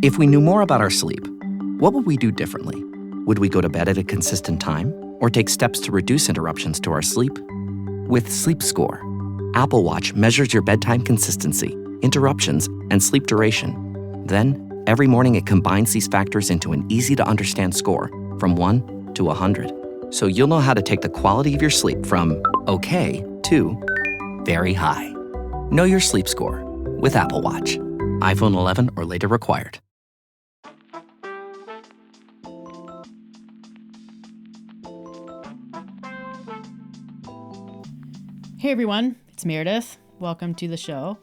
If we knew more about our sleep, what would we do differently? Would we go to bed at a consistent time or take steps to reduce interruptions to our sleep? With Sleep Score, Apple Watch measures your bedtime consistency, interruptions, and sleep duration. Then, every morning it combines these factors into an easy-to-understand score from 1 to 100. So you'll know how to take the quality of your sleep from okay to very high. Know your sleep score with Apple Watch. iPhone 11 or later required. Hey everyone, it's Meredith. Welcome to the show.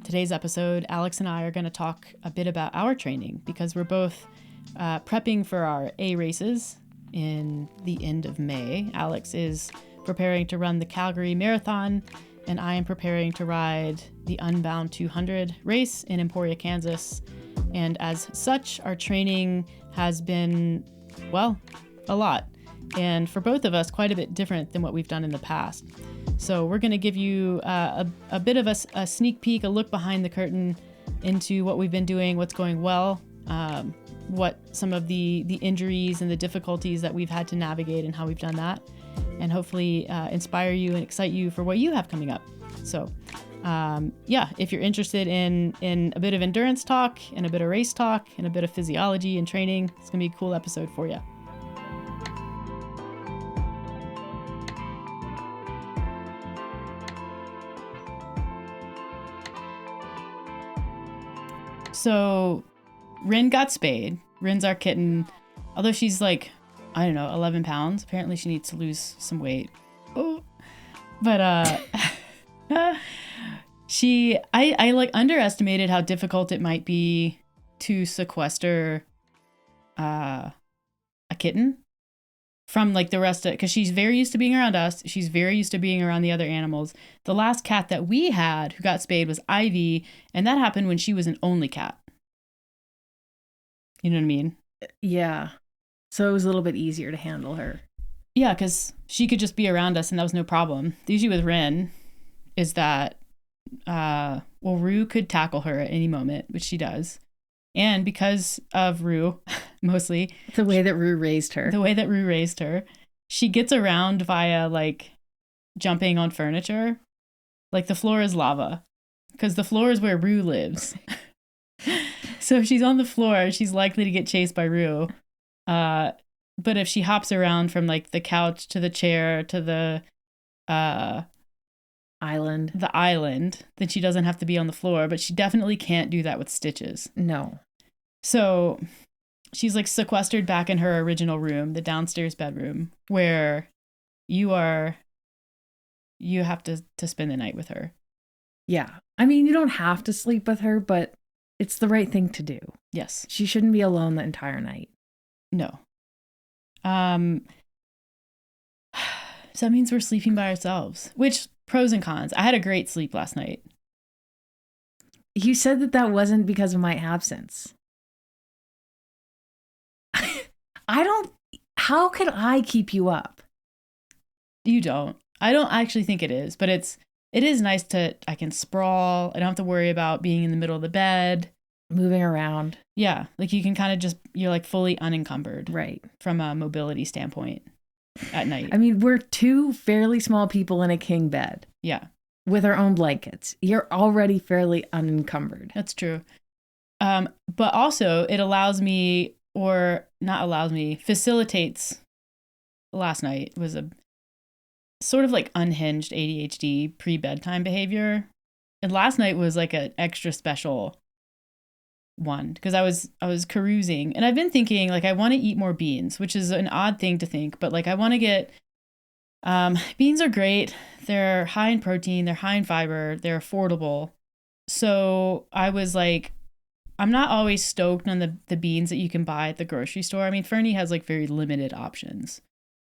Today's episode, Alex and I are going to talk a bit about our training because we're both prepping for our A races in the end of May. Alex is preparing to run the Calgary Marathon, and I am preparing to ride the Unbound 200 race in Emporia, Kansas. And as such, our training has been, well, a lot. And for both of us, quite a bit different than what we've done in the past. So we're going to give you a bit of a sneak peek, a look behind the curtain into what we've been doing, what's going well, what some of the injuries and the difficulties that we've had to navigate and how we've done that, and hopefully inspire you and excite you for what you have coming up. So if you're interested in a bit of endurance talk and a bit of race talk and a bit of physiology and training, it's going to be a cool episode for you. So Rin got spayed. Rin's our kitten. Although she's 11 pounds. Apparently she needs to lose some weight. Oh, but I underestimated how difficult it might be to sequester a kitten from the rest of, because she's very used to being around us. She's very used to being around the other animals. The last cat that we had who got spayed was Ivy, and that happened when she was an only cat. You know what I mean? Yeah. So it was a little bit easier to handle her. Yeah, because she could just be around us and that was no problem. The issue with Rin is that, Rue could tackle her at any moment, which she does. And because of Rue, mostly. The way that Rue raised her. She gets around via, jumping on furniture. The floor is lava. Because the floor is where Rue lives. So if she's on the floor, she's likely to get chased by Rue. But if she hops around from the couch to the chair to the island, then she doesn't have to be on the floor. But she definitely can't do that with stitches. No. So she's sequestered back in her original room, the downstairs bedroom, where you have to spend the night with her. Yeah. I mean, you don't have to sleep with her, but it's the right thing to do. Yes. She shouldn't be alone the entire night. No. So that means we're sleeping by ourselves, which pros and cons. I had a great sleep last night. You said that wasn't because of my absence. How could I keep you up? You don't. I don't actually think it is, but it is nice I can sprawl. I don't have to worry about being in the middle of the bed. Moving around. Yeah. You can kind of you're fully unencumbered. Right. From a mobility standpoint at night. I mean, we're two fairly small people in a king bed. Yeah. With our own blankets. You're already fairly unencumbered. That's true. But also it facilitates. Last night was a sort of unhinged ADHD pre-bedtime behavior. And last night was an extra special one because I was carousing and I've been thinking I want to eat more beans, which is an odd thing to think, but I want to get beans are great. They're high in protein, they're high in fiber, they're affordable. So I was I'm not always stoked on the beans that you can buy at the grocery store. I mean, Fernie has very limited options.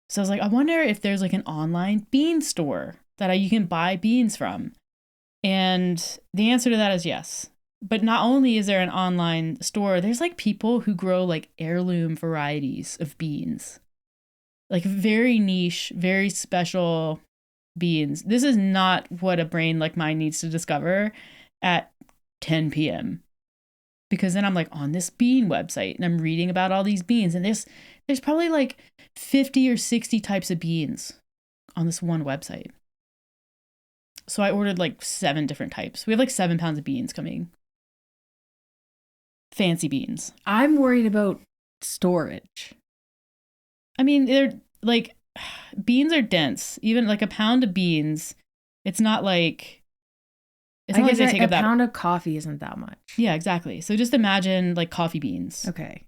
So I was I wonder if there's an online bean store that you can buy beans from. And the answer to that is yes. But not only is there an online store, there's people who grow heirloom varieties of beans. Very niche, very special beans. This is not what a brain like mine needs to discover at 10 p.m. because then I'm like on this bean website and I'm reading about all these beans, and there's probably like 50 or 60 types of beans on this one website. So I ordered like 7 different types. We have like 7 pounds of beans coming. Fancy beans. I'm worried about storage. I mean, they're like, beans are dense. Even like a pound of beans, it's not like, it's not like they take up that. A pound of coffee isn't that much. Yeah, exactly. So just imagine like coffee beans. Okay.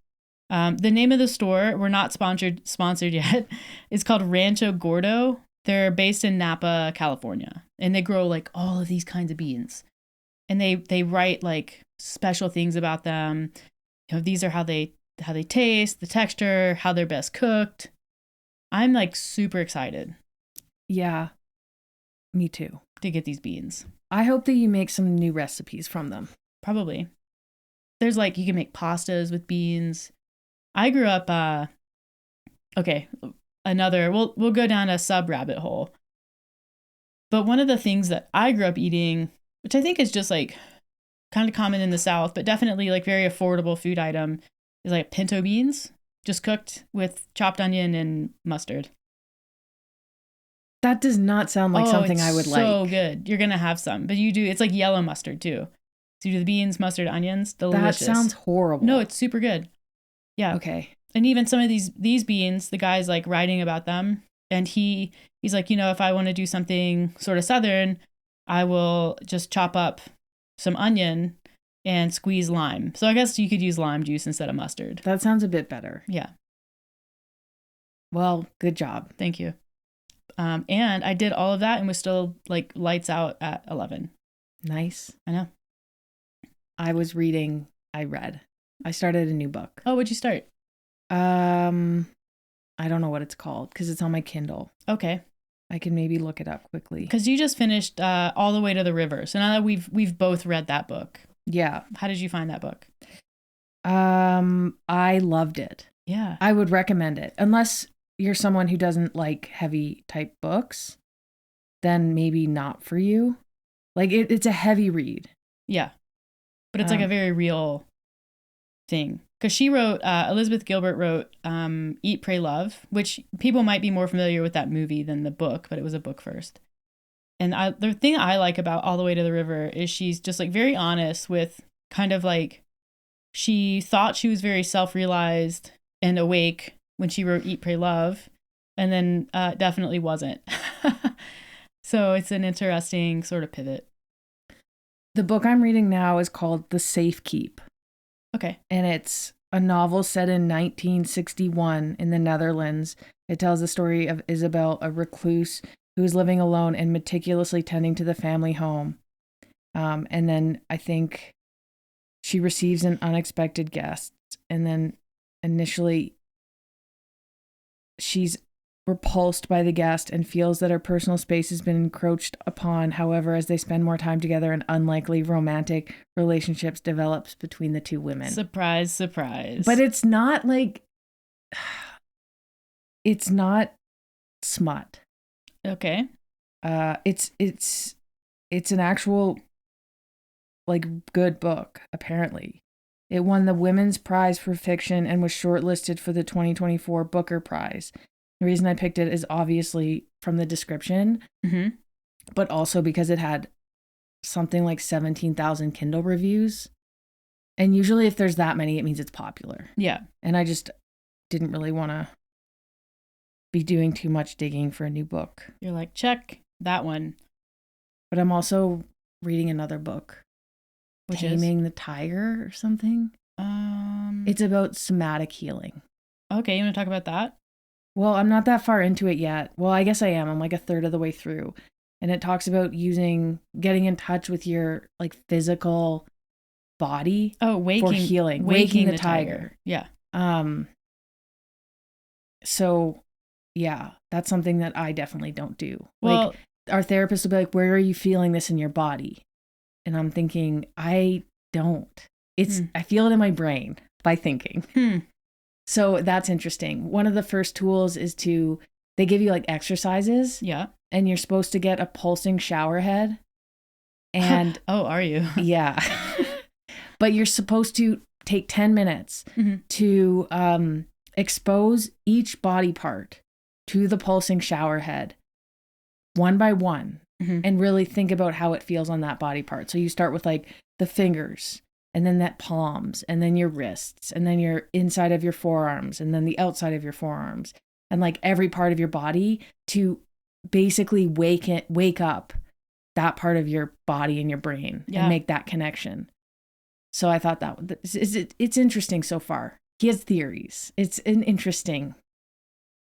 The name of the store, we're not sponsored yet, is called Rancho Gordo. They're based in Napa, California, and they grow like all of these kinds of beans. And they write like special things about them. You know, these are how they taste, the texture, how they're best cooked. I'm like super excited. Yeah, me too. To get these beans. I hope that you make some new recipes from them. Probably. There's like, you can make pastas with beans. I grew up, okay, we'll go down a sub rabbit hole. But one of the things that I grew up eating, which I think is just like kind of common in the South, but definitely like very affordable food item, is like pinto beans, just cooked with chopped onion and mustard. That does not sound like something I would like. So good. You're going to have some, but you do, it's like yellow mustard too. So you do the beans, mustard, onions, delicious. That sounds horrible. No, it's super good. Yeah. Okay. And even some of these beans, the guy's like writing about them, and he's like, you know, if I want to do something sort of Southern, I will just chop up some onion and squeeze lime. So I guess you could use lime juice instead of mustard. That sounds a bit better. Yeah. Well, good job. Thank you. And I did all of that and was still like lights out at 11. Nice. I know. I started a new book. Oh, what'd you start? I don't know what it's called because it's on my Kindle. Okay. I can maybe look it up quickly. Because you just finished All the Way to the River. So now that we've both read that book. Yeah. How did you find that book? I loved it. Yeah. I would recommend it. Unless you're someone who doesn't like heavy type books, then maybe not for you. Like it's a heavy read. Yeah. But it's like a very real thing. Because she wrote, Elizabeth Gilbert wrote Eat, Pray, Love, which people might be more familiar with that movie than the book, but it was a book first. And the thing I like about All the Way to the River is she's just like very honest with kind of like, she thought she was very self-realized and awake when she wrote Eat, Pray, Love, and then definitely wasn't. So it's an interesting sort of pivot. The book I'm reading now is called The Safe Keep. Okay. And it's a novel set in 1961 in the Netherlands. It tells the story of Isabel, a recluse who is living alone and meticulously tending to the family home. And then I think she receives an unexpected guest. And then initially she's repulsed by the guest and feels that her personal space has been encroached upon. However, as they spend more time together, an unlikely romantic relationships develops between the two women. Surprise, surprise. But it's not like, it's not smut. Okay. It's an actual like good book, apparently. It won the Women's Prize for Fiction and was shortlisted for the 2024 Booker Prize. The reason I picked it is obviously from the description, but also because it had something like 17,000 Kindle reviews. And usually if there's that many, it means it's popular. Yeah. And I just didn't really want to be doing too much digging for a new book. You're like, check that one. But I'm also reading another book. Which Taming the Tiger or something. It's about somatic healing. Okay, you want to talk about that? Well, I'm not that far into it yet. Well, I guess I am. I'm like a third of the way through. And it talks about getting in touch with your like physical body for healing. Waking the tiger. Yeah. So, yeah, that's something that I definitely don't do. Well, like our therapist will be like, where are you feeling this in your body? And I'm thinking, I don't. I feel it in my brain by thinking. So that's interesting. One of the first tools is they give you like exercises. Yeah. And you're supposed to get a pulsing shower head. And oh, are you? Yeah. but you're supposed to take 10 minutes to expose each body part to the pulsing shower head one by one and really think about how it feels on that body part. So you start with like the fingers and then that palms and then your wrists and then your inside of your forearms and then the outside of your forearms and like every part of your body to basically wake up that part of your body and your brain and make that connection. So I thought it's interesting so far. He has theories. It's an interesting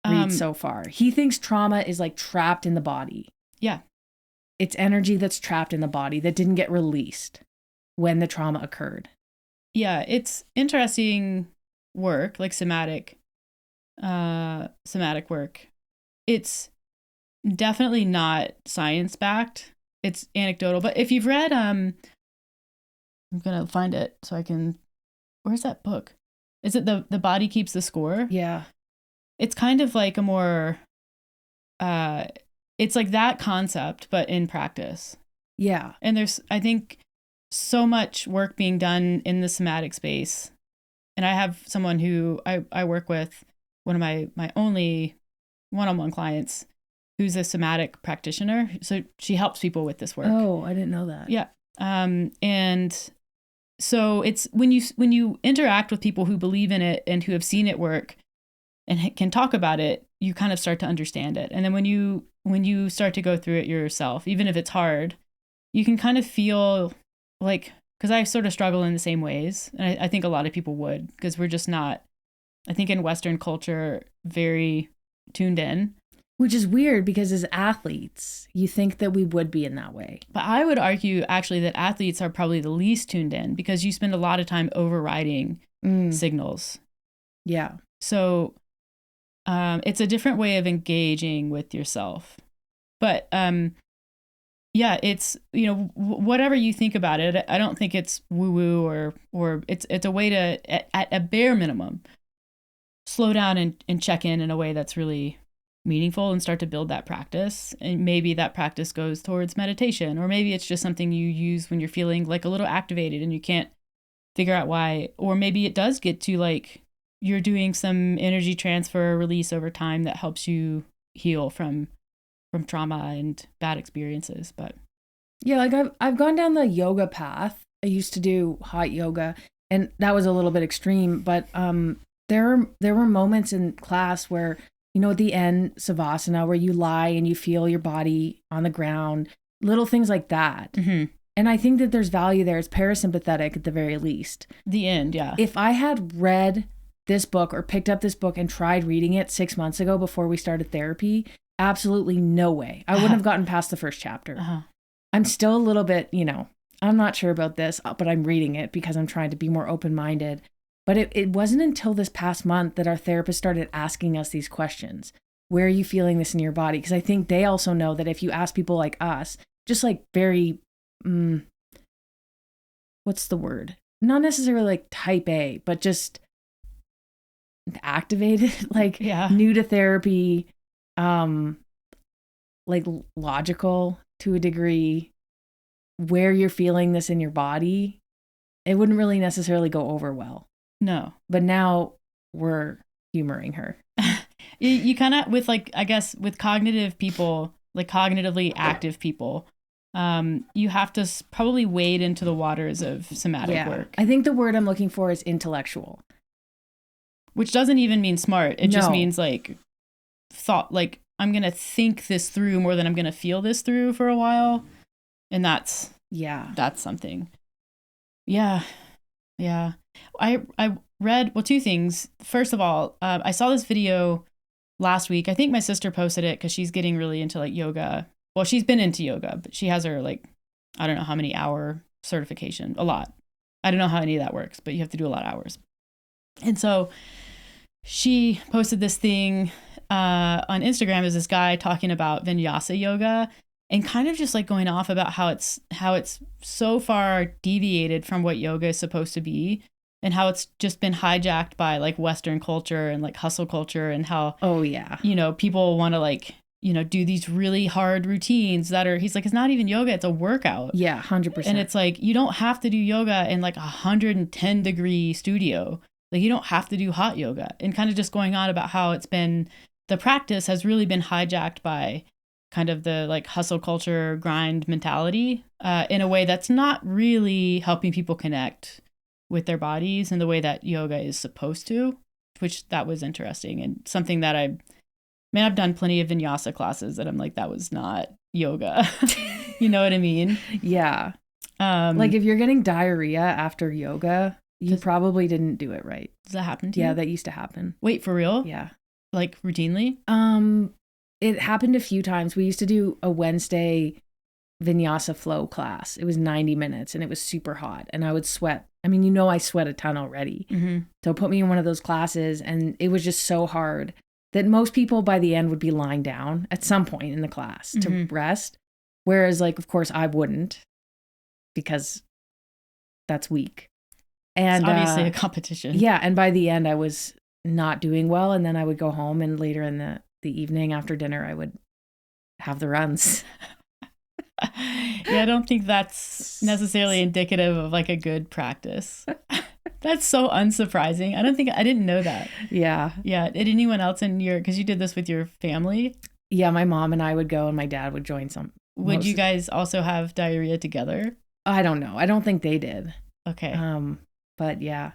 read so far. He thinks trauma is like trapped in the body. Yeah. It's energy that's trapped in the body that didn't get released when the trauma occurred. Yeah, it's interesting work, like somatic work. It's definitely not science-backed. It's anecdotal. But if you've read, I'm going to find it so I can, where's that book? Is it The Body Keeps the Score? Yeah. It's kind of like a more, it's like that concept, but in practice. Yeah. And there's, I think, so much work being done in the somatic space. And I have someone who I work with, one of my only one-on-one clients, who's a somatic practitioner. So she helps people with this work. Oh, I didn't know that. Yeah. And so it's when you interact with people who believe in it and who have seen it work and can talk about it, you kind of start to understand it. And then when you start to go through it yourself, even if it's hard, you can kind of feel like, because I sort of struggle in the same ways. And I think a lot of people would, because we're just not, I think in Western culture, very tuned in. Which is weird because as athletes, you think that we would be in that way. But I would argue actually that athletes are probably the least tuned in because you spend a lot of time overriding signals. Yeah. So it's a different way of engaging with yourself. But yeah, it's, whatever you think about it, I don't think it's woo-woo or it's a way to, at a bare minimum, slow down and check in a way that's really meaningful and start to build that practice. And maybe that practice goes towards meditation, or maybe it's just something you use when you're feeling like a little activated and you can't figure out why. Or maybe it does get to like you're doing some energy transfer release over time that helps you heal from trauma and bad experiences. But yeah, like I've gone down the yoga path. I used to do hot yoga and that was a little bit extreme, but there were moments in class where, at the end, savasana, where you lie and you feel your body on the ground, little things like that. Mm-hmm. And I think that there's value there. It's parasympathetic at the very least. The end, yeah. If I had read this book or picked up this book and tried reading it 6 months ago before we started therapy, absolutely no way. I wouldn't have gotten past the first chapter. I'm still a little bit, I'm not sure about this, but I'm reading it because I'm trying to be more open-minded. But it wasn't until this past month that our therapist started asking us these questions. Where are you feeling this in your body? Because I think they also know that if you ask people like us, just like very, what's the word? Not necessarily like type A, but just activated, like new to therapy, like logical to a degree, where you're feeling this in your body, it wouldn't really necessarily go over well. No. But now we're humoring her. You kind of, with like, I guess with cognitive people, like cognitively active people, you have to probably wade into the waters of somatic work. I think the word I'm looking for is intellectual. Which doesn't even mean smart. It just means like thought, like I'm going to think this through more than I'm going to feel this through for a while. And that's something. Yeah. Yeah. I read, two things. First of all, I saw this video last week. I think my sister posted it because she's getting really into like yoga. Well, she's been into yoga, but she has her like, I don't know how many hour certification, a lot. I don't know how any of that works, but you have to do a lot of hours. And so she posted this thing on Instagram, is this guy talking about vinyasa yoga and kind of just like going off about how it's so far deviated from what yoga is supposed to be, and how it's just been hijacked by like Western culture and like hustle culture, and how, people want to like do these really hard routines that are, he's like, it's not even yoga, it's a workout. Yeah, 100%. And it's like, you don't have to do yoga in like 110-degree studio. Like you don't have to do hot yoga. And kind of just going on about how it's been, the practice has really been hijacked by kind of the like hustle culture grind mentality in a way that's not really helping people connect with their bodies in the way that yoga is supposed to, which that was interesting and something that I've done plenty of vinyasa classes that I'm like, that was not yoga. You know what I mean? Yeah. Like if you're getting diarrhea after yoga, you probably didn't do it right. Does that happen to you? Yeah, that used to happen. Wait, for real? Yeah. Like routinely? It happened a few times. We used to do a Wednesday vinyasa flow class. It was 90 minutes and it was super hot and I would sweat. I mean, I sweat a ton already. Mm-hmm. So put me in one of those classes and it was just so hard that most people by the end would be lying down at some point in the class to rest. Whereas like, of course I wouldn't because that's weak. And it's obviously a competition. Yeah. And by the end I was not doing well. And then I would go home and later in the evening after dinner, I would have the runs. Yeah, I don't think that's necessarily indicative of like a good practice. That's so unsurprising. I didn't know that. Yeah. Yeah. Did anyone else because you did this with your family? Yeah, my mom and I would go and my dad would join some. Would you guys also have diarrhea together? I don't know. I don't think they did. Okay. But yeah.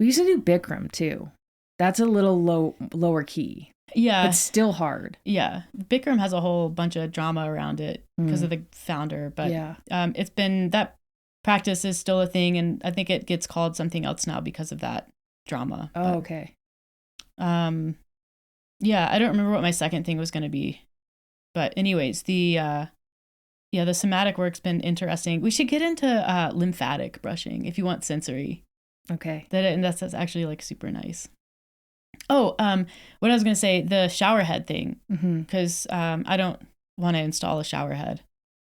We used to do Bikram too. That's a little lower key. Yeah. But still hard. Yeah. Bikram has a whole bunch of drama around it because of the founder. But yeah. It's been, that practice is still a thing. And I think it gets called something else now because of that drama. Oh, but, okay. Yeah. I don't remember what my second thing was going to be. But anyways, the somatic work's been interesting. We should get into lymphatic brushing if you want sensory. Okay. That's actually like super nice. Oh, what I was going to say, the shower head thing, because I don't want to install a shower head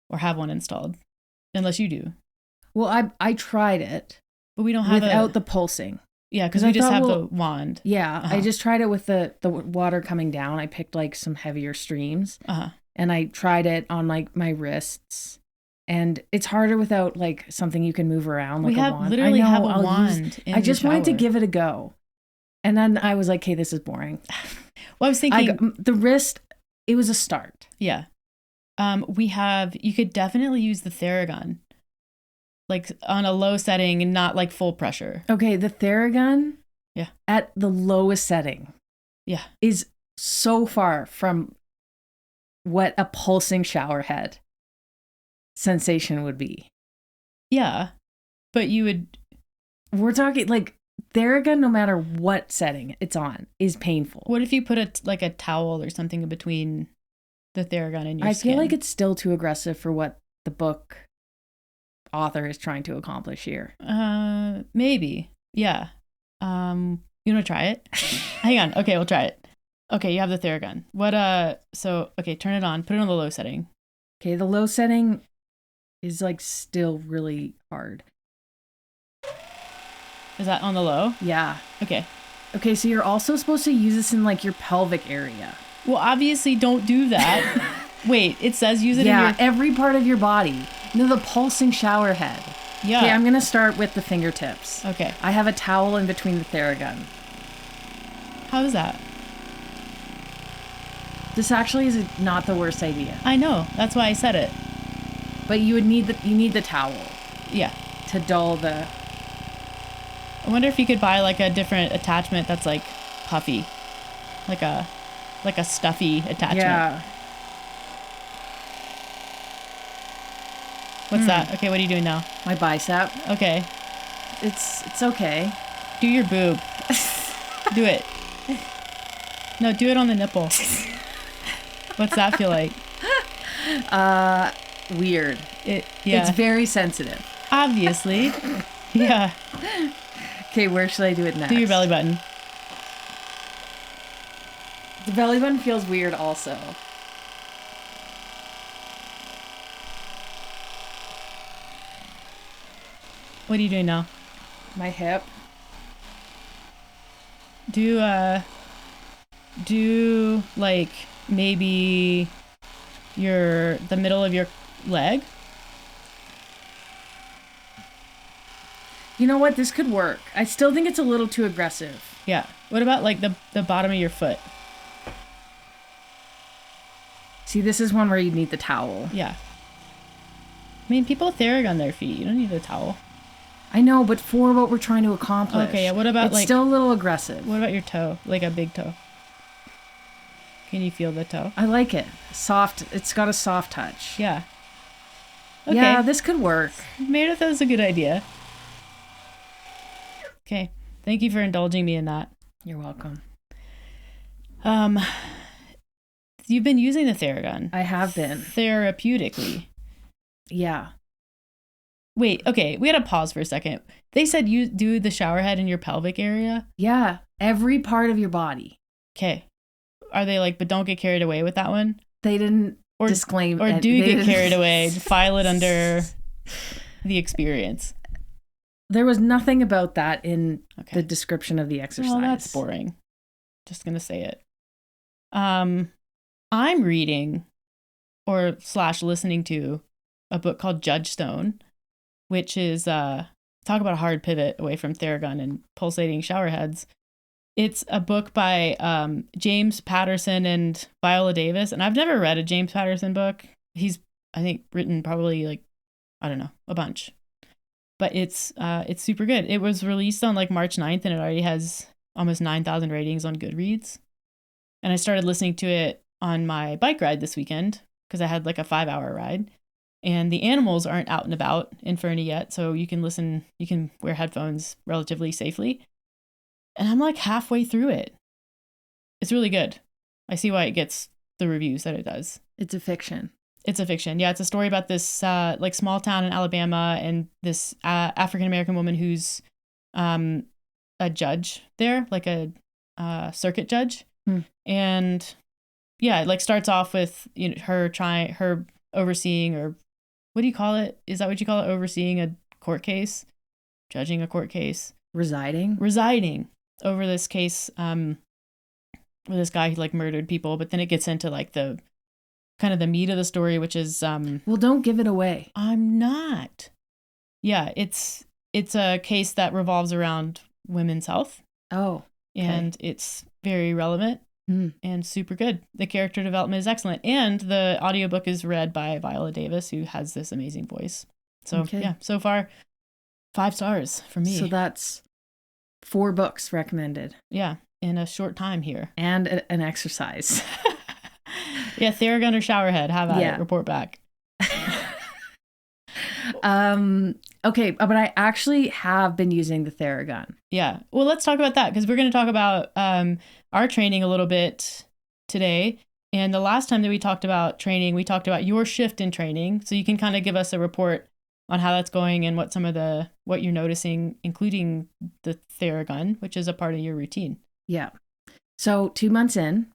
or have one installed unless you do. Well, I tried it, but we don't have without the pulsing. Yeah, because we just have the wand. Yeah, I just tried it with the water coming down. I picked like some heavier streams, and I tried it on like my wrists. And it's harder without like something you can move around, like a wand. Literally have a wand. I just wanted to give it a go. And then I was like, okay, this is boring. Well, I was thinking the wrist, it was a start. Yeah. You could definitely use the Theragun, like on a low setting and not like full pressure. Okay. The Theragun, yeah, at the lowest setting, yeah, is so far from what a pulsing shower head sensation would be. Yeah. But we're talking like, Theragun, no matter what setting it's on, is painful. What if you put a towel or something in between the Theragun and your skin? I feel like it's still too aggressive for what the book author is trying to accomplish here. Maybe. Yeah. You want to try it? Hang on. Okay, we'll try it. Okay, you have the Theragun. Okay, turn it on. Put it on the low setting. Okay, the low setting is like still really hard. Is that on the low? Yeah. Okay. Okay, so you're also supposed to use this in like your pelvic area. Well, obviously don't do that. Wait, it says use it in your... every part of your body. The pulsing shower head. Yeah. Okay, I'm going to start with the fingertips. Okay. I have a towel in between the Theragun. How is that? This actually is not the worst idea. I know. That's why I said it. But you need the towel. Yeah. To dull the... I wonder if you could buy like a different attachment that's like puffy, like a stuffy attachment. Yeah. What's that? Okay, what are you doing now? My bicep. Okay. It's okay. Do your boob. Do it. No, do it on the nipple. What's that feel like? Weird. Yeah. It's very sensitive. Obviously. Yeah. Okay, where should I do it next? Do your belly button. The belly button feels weird also. What are you doing now? My hip. Do like maybe the middle of your leg. You know what? This could work. I still think it's a little too aggressive. Yeah. What about like the bottom of your foot? See, this is one where you need the towel. Yeah. I mean, people Theragun their feet. You don't need a towel. I know, but for what we're trying to accomplish. Okay, yeah. What about it's still a little aggressive. What about your toe? Like a big toe? Can you feel the toe? I like it. Soft. It's got a soft touch. Yeah. Okay. Yeah, this could work. Meredith, that was a good idea. Okay. Thank you for indulging me in that. You're welcome. You've been using the Theragun. I have been. Therapeutically. Yeah. Wait, okay. We had to pause for a second. They said you do the shower head in your pelvic area? Yeah. Every part of your body. Okay. Are they like, but don't get carried away with that one? They didn't disclaim. Or do get carried away. File it under the experience. There was nothing about that in the description of the exercise. Well, that's boring. Just going to say it. I'm reading or / listening to a book called Judgestone, which is talk about a hard pivot away from Theragun and pulsating shower heads. It's a book by James Patterson and Viola Davis, and I've never read a James Patterson book. He's, I think, written probably like, I don't know, a bunch. But it's super good. It was released on like March 9th, and it already has almost 9,000 ratings on Goodreads. And I started listening to it on my bike ride this weekend because I had like a 5-hour ride. And the animals aren't out and about in Fernie yet, so you can wear headphones relatively safely. And I'm like halfway through it. It's really good. I see why it gets the reviews that it does. It's a fiction. It's a fiction. Yeah, it's a story about this like small town in Alabama and this African-American woman who's a judge there, like a circuit judge. And yeah, it like starts off with her overseeing, or what do you call it? Is that what you call it? Overseeing a court case? Judging a court case? Residing over this case with this guy who like murdered people, but then it gets into like the kind of the meat of the story, which is well, don't give it away. I'm not. Yeah, it's a case that revolves around women's health. Oh. Okay. And it's very relevant and super good. The character development is excellent. And the audiobook is read by Viola Davis, who has this amazing voice. So yeah, so far 5 stars for me. So that's 4 books recommended. Yeah, in a short time here. And an exercise. Yeah, Theragun or showerhead. Have at it. Report back. Okay, but I actually have been using the Theragun. Yeah. Well, let's talk about that because we're going to talk about our training a little bit today. And the last time that we talked about training, we talked about your shift in training. So you can kind of give us a report on how that's going and what what you're noticing, including the Theragun, which is a part of your routine. Yeah. So 2 months in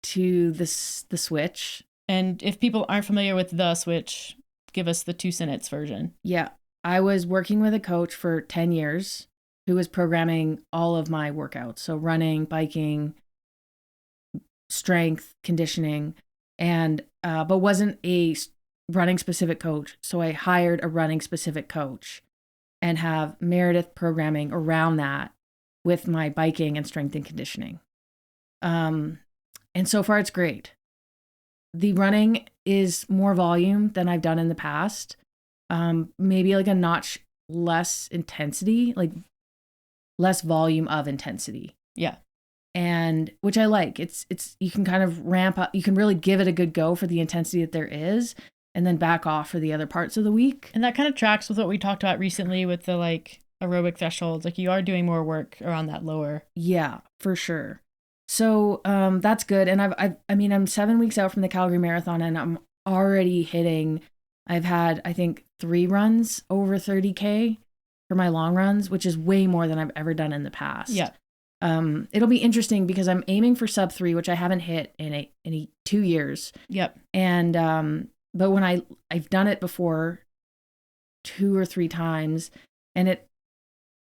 to the switch. And if people aren't familiar with the switch, give us the 2-sentence version. Yeah. I was working with a coach for 10 years who was programming all of my workouts. So running, biking, strength, conditioning, and but wasn't a running specific coach. So I hired a running specific coach and have Meredith programming around that with my biking and strength and conditioning. And so far it's great. The running is more volume than I've done in the past. Maybe like a notch less intensity, like less volume of intensity. Yeah. And which I like. It's you can kind of ramp up, you can really give it a good go for the intensity that there is, and then back off for the other parts of the week. And that kind of tracks with what we talked about recently with the like aerobic thresholds. Like you are doing more work around that lower. Yeah, for sure. So that's good. And I'm 7 weeks out from the Calgary Marathon, and I'm already hitting. I've had, I think, 3 runs over 30K for my long runs, which is way more than I've ever done in the past. Yeah. It'll be interesting because I'm aiming for sub 3, which I haven't hit in 2 years. Yep. And but when I've done it before 2 or 3 times, and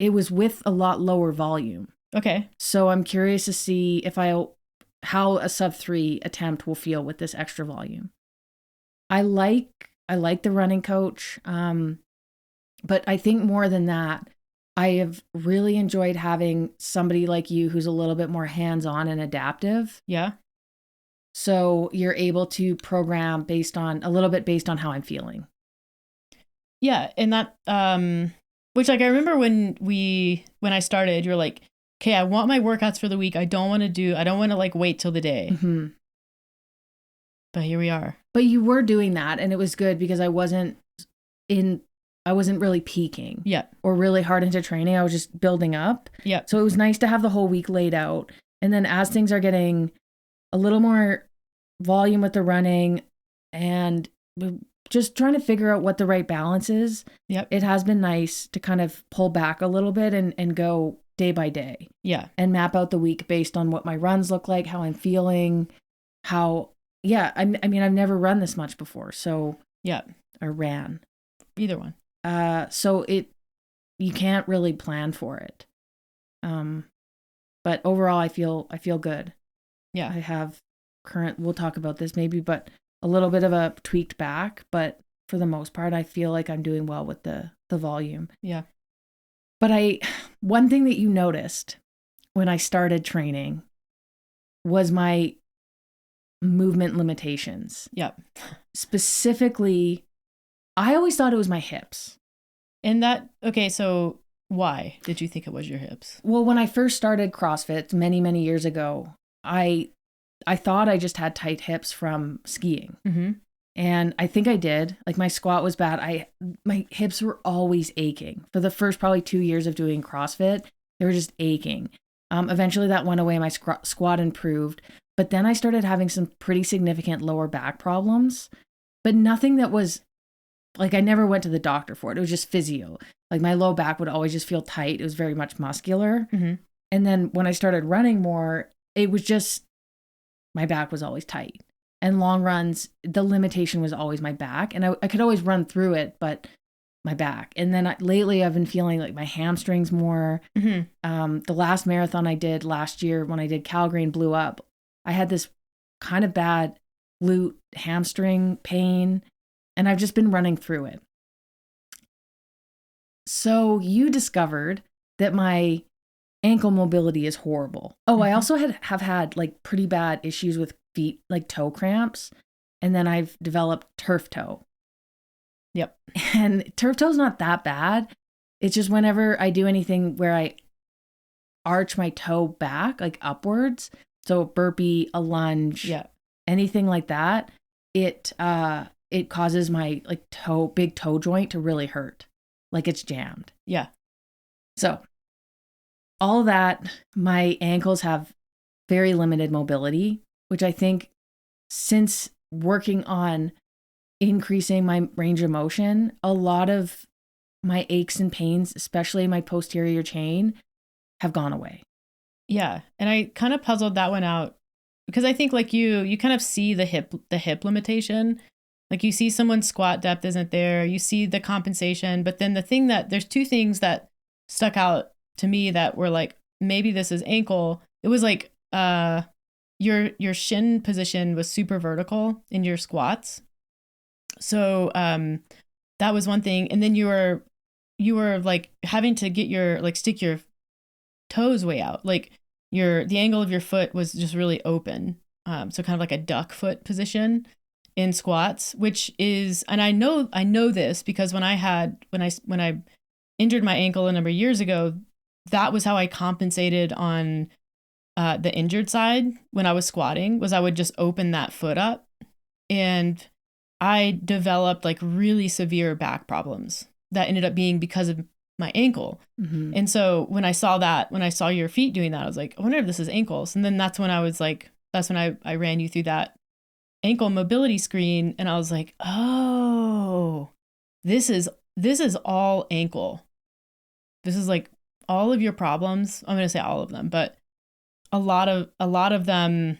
it was with a lot lower volume. Okay. So I'm curious to see if I'll how a sub 3 attempt will feel with this extra volume. I like the running coach. But I think more than that, I have really enjoyed having somebody like you who's a little bit more hands-on and adaptive. Yeah. So you're able to program a little bit based on how I'm feeling. Yeah. And that, which like, I remember when I started, you're like, okay, I want my workouts for the week. I don't want to like wait till the day. Mm-hmm. But here we are. But you were doing that, and it was good because I wasn't really peaking. Yeah. Or really hard into training. I was just building up. Yeah. So it was nice to have the whole week laid out. And then as things are getting a little more volume with the running and just trying to figure out what the right balance is. Yep. It has been nice to kind of pull back a little bit and go day by day. Yeah. And map out the week based on what my runs look like, how I'm feeling, I mean, I've never run this much before. So yeah. Or ran. Either one. So you can't really plan for it. But overall I feel good. Yeah. I have we'll talk about this maybe, but a little bit of a tweaked back, but for the most part, I feel like I'm doing well with the volume. Yeah. But one thing that you noticed when I started training was my movement limitations. Yep. Specifically, I always thought it was my hips. And so why did you think it was your hips? Well, when I first started CrossFit many, many years ago, I thought I just had tight hips from skiing. Mm-hmm. And I think I did. Like my squat was bad. My hips were always aching. For the first probably 2 years of doing CrossFit, they were just aching. Eventually that went away. My squat improved. But then I started having some pretty significant lower back problems. But nothing that was, like I never went to the doctor for it. It was just physio. Like my low back would always just feel tight. It was very much muscular. Mm-hmm. And then when I started running more, it was just, my back was always tight. And long runs, the limitation was always my back. And I could always run through it, but my back. And then lately I've been feeling like my hamstrings more. Mm-hmm. The last marathon I did last year when I did Calgary and blew up, I had this kind of bad glute hamstring pain. And I've just been running through it. So you discovered that my ankle mobility is horrible. Oh, Mm-hmm. I also have had like pretty bad issues with feet, like toe cramps. And then I've developed turf toe. Yep. And turf toe's not that bad. It's just whenever I do anything where I arch my toe back, like upwards, so a burpee, a lunge, yeah, anything like that, it causes my like big toe joint to really hurt. Like it's jammed. Yeah. So all that, my ankles have very limited mobility, which I think since working on increasing my range of motion, a lot of my aches and pains, especially my posterior chain, have gone away. Yeah. And I kind of puzzled that one out because I think like you kind of see the hip limitation. Like you see someone's squat depth isn't there, you see the compensation, but then there's two things that stuck out to me that were like, maybe this is ankle. It was like, your shin position was super vertical in your squats. So, that was one thing. And then you were like having to get stick your toes way out. Like the angle of your foot was just really open. So kind of like a duck foot position in squats, which is, and I know this because when I injured my ankle a number of years ago, that was how I compensated on the injured side when I was squatting, was I would just open that foot up, and I developed like really severe back problems that ended up being because of my ankle. Mm-hmm. And so when I saw your feet doing that, I was like, I wonder if this is ankles. And then that's when I ran you through that ankle mobility screen, and I was like, oh, this is all ankle. This is like all of your problems. I'm going to say all of them, but a lot of them,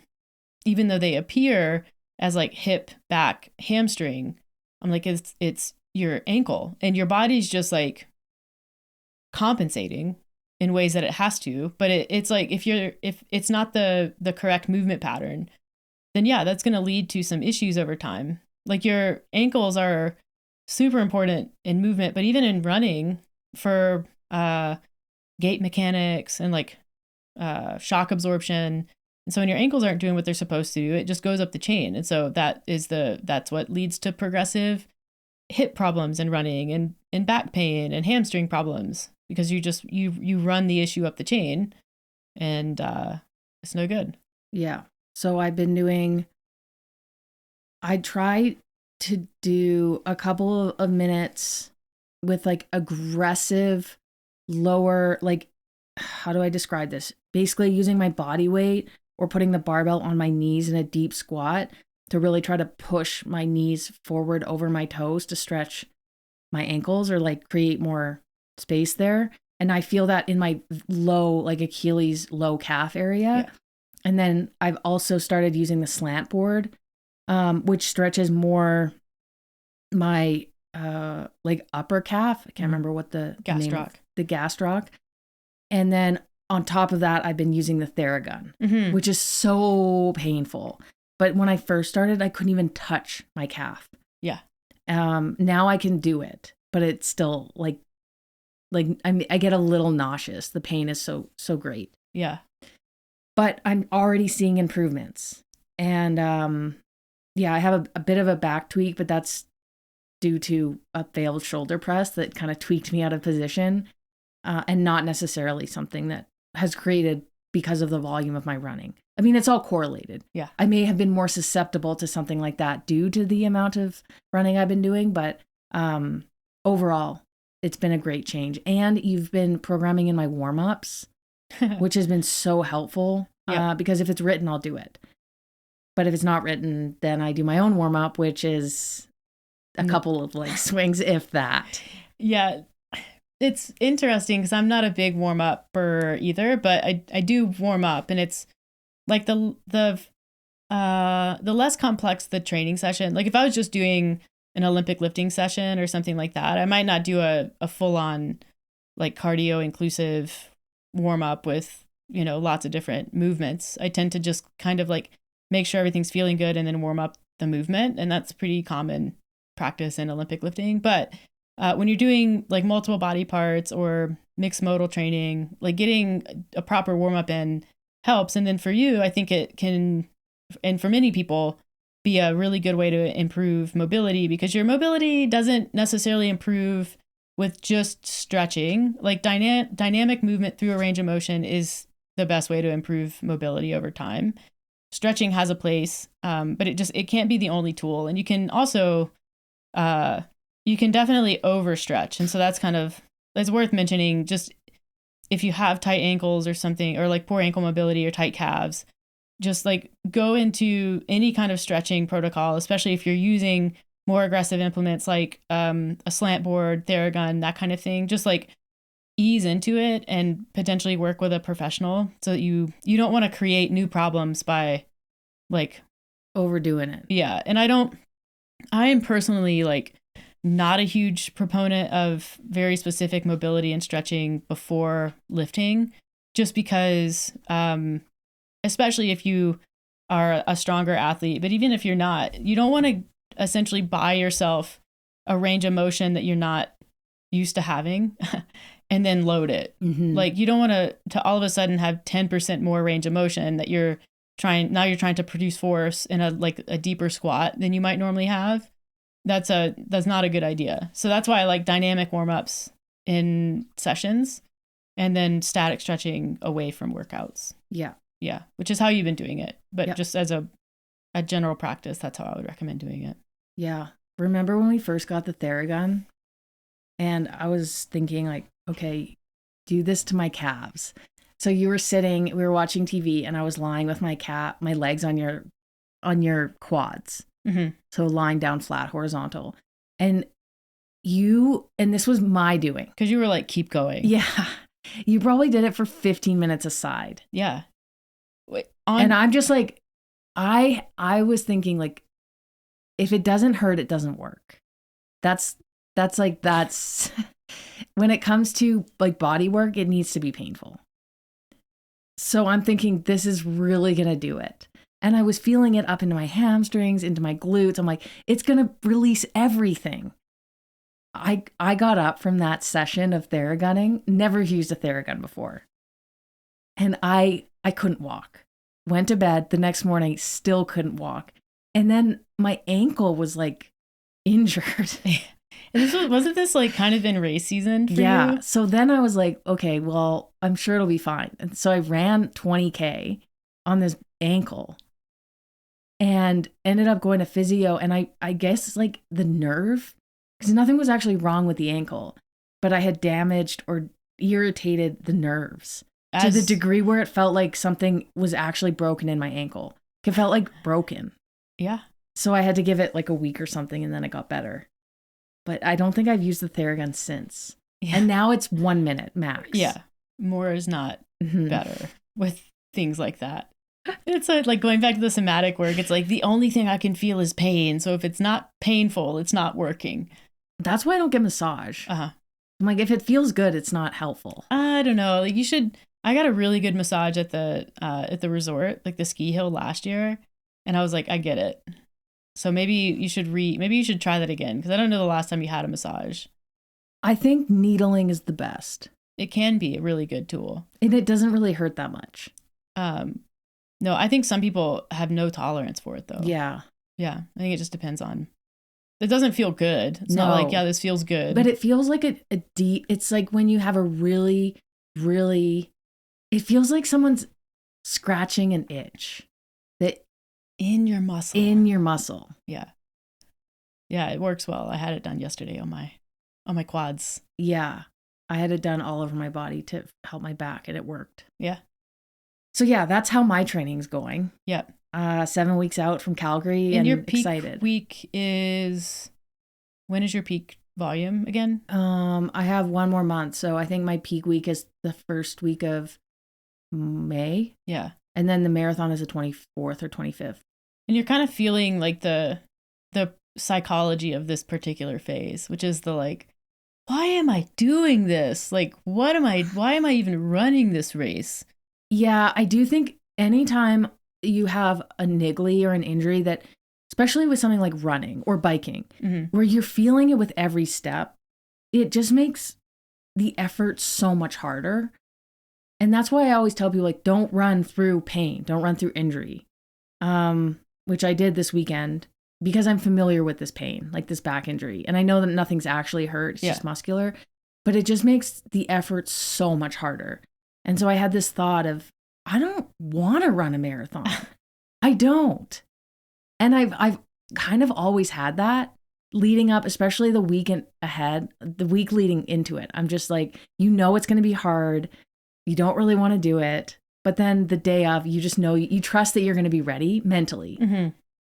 even though they appear as like hip, back, hamstring, I'm like, it's your ankle, and your body's just like compensating in ways that it has to. But it's like if it's not the correct movement pattern, then yeah, that's going to lead to some issues over time. Like your ankles are super important in movement, but even in running for gait mechanics and like shock absorption. And so when your ankles aren't doing what they're supposed to, it just goes up the chain. And so that's what leads to progressive hip problems in running and back pain and hamstring problems, because you run the issue up the chain, and it's no good. Yeah. So I try to do a couple of minutes with like aggressive lower, like, how do I describe this? Basically using my body weight or putting the barbell on my knees in a deep squat to really try to push my knees forward over my toes to stretch my ankles or like create more space there. And I feel that in my low, like Achilles low calf area. Yeah. And then I've also started using the slant board, which stretches more my like upper calf. I can't remember what the gastroc. The gastroc. And then on top of that, I've been using the Theragun, which is so painful. But when I first started, I couldn't even touch my calf. Yeah. Now I can do it, but it's still like I get a little nauseous. The pain is so great. Yeah. But I'm already seeing improvements. And yeah, I have a bit of a back tweak, but that's due to a failed shoulder press that kind of tweaked me out of position, and not necessarily something that has created because of the volume of my running. I mean, it's all correlated. Yeah. I may have been more susceptible to something like that due to the amount of running I've been doing, but overall, it's been a great change. And you've been programming in my warm-ups, which has been so helpful, because if it's written, I'll do it. But if it's not written, then I do my own warm-up, which is a couple of leg swings, if that. Yeah. It's interesting because I'm not a big warm-upper either, but I do warm up, and it's like the less complex the training session. Like if I was just doing an Olympic lifting session or something like that, I might not do a full-on like cardio inclusive warm-up with, lots of different movements. I tend to just kind of like make sure everything's feeling good and then warm up the movement. And that's pretty common practice in Olympic lifting. But when you're doing like multiple body parts or mixed modal training, like getting a proper warm up in helps. And then for you, I think it can, and for many people, be a really good way to improve mobility, because your mobility doesn't necessarily improve with just stretching. Like dynamic movement through a range of motion is the best way to improve mobility over time. Stretching has a place, but it can't be the only tool. And you can also, you can definitely overstretch. And so that's worth mentioning. Just if you have tight ankles or something, or like poor ankle mobility or tight calves, just like go into any kind of stretching protocol, especially if you're using more aggressive implements like a slant board, Theragun, that kind of thing. Just like ease into it and potentially work with a professional, so that you don't want to create new problems by like overdoing it. Yeah. And I am personally like not a huge proponent of very specific mobility and stretching before lifting, just because, especially if you are a stronger athlete, but even if you're not, you don't want to essentially buy yourself a range of motion that you're not used to having and then load it. Mm-hmm. Like you don't want to all of a sudden have 10% more range of motion that you're trying to produce force in a deeper squat than you might normally have. That's not a good idea. So that's why I like dynamic warm-ups in sessions and then static stretching away from workouts. Yeah. Yeah. Which is how you've been doing it. But just as a general practice, that's how I would recommend doing it. Yeah. Remember when we first got the Theragun? And I was thinking like, okay, do this to my calves. So we were watching TV, and I was lying with my legs on your quads. Mm-hmm. So lying down flat, horizontal. And this was my doing. Because you were like, keep going. Yeah. You probably did it for 15 minutes aside. Yeah. And I'm just like, I was thinking like, if it doesn't hurt, it doesn't work. That's when it comes to like body work, it needs to be painful. So I'm thinking this is really going to do it. And I was feeling it up into my hamstrings, into my glutes. I'm like, it's going to release everything. I got up from that session of Theragunning, never used a Theragun before. And I couldn't walk. Went to bed the next morning, still couldn't walk. And then my ankle was like injured. And wasn't this like kind of in race season for you? So then I was like, okay, well, I'm sure it'll be fine. And so I ran 20K on this ankle and ended up going to physio. And I guess like the nerve, because nothing was actually wrong with the ankle, but I had damaged or irritated the nerves to the degree where it felt like something was actually broken in my ankle. It felt like broken. Yeah. So I had to give it like a week or something, and then it got better. But I don't think I've used the Theragun since. Yeah. And now it's 1 minute max. Yeah. More is not better with things like that. It's like going back to the somatic work. It's like the only thing I can feel is pain. So if it's not painful, it's not working. That's why I don't get massage. I'm like, if it feels good, it's not helpful. I don't know. Like you should. I got a really good massage at the resort, like the ski hill last year, and I was like, I get it. So maybe you should try that again, because I don't know the last time you had a massage. I think needling is the best. It can be a really good tool, and it doesn't really hurt that much. No, I think some people have no tolerance for it though. Yeah. I think it just depends on. It doesn't feel good. It's not like, yeah, this feels good. But it feels like a deep, it's like when you have a really, really, it feels like someone's scratching an itch that in your muscle. Yeah. Yeah, it works well. I had it done yesterday on my quads. Yeah. I had it done all over my body to help my back, and it worked. Yeah. So yeah, that's how my training's going. Yeah. 7 weeks out from Calgary, and your peak excited. Week is, when is your peak volume again? I have 1 more month, so I think my peak week is the first week of May. Yeah. And then the marathon is the 24th or 25th. And you're kind of feeling like the psychology of this particular phase, which is the like, why am I doing this? Like, why am I even running this race? Yeah, I do think anytime you have a niggly or an injury that, especially with something like running or biking, where you're feeling it with every step, it just makes the effort so much harder. And that's why I always tell people, like, don't run through pain, don't run through injury, which I did this weekend because I'm familiar with this pain, like this back injury. And I know that nothing's actually hurt, it's just muscular, but it just makes the effort so much harder. And so I had this thought of, I don't want to run a marathon. I don't. And I've kind of always had that leading up, especially the week ahead, the week leading into it. I'm just like, it's going to be hard. You don't really want to do it. But then the day of, you just know, you trust that you're going to be ready mentally.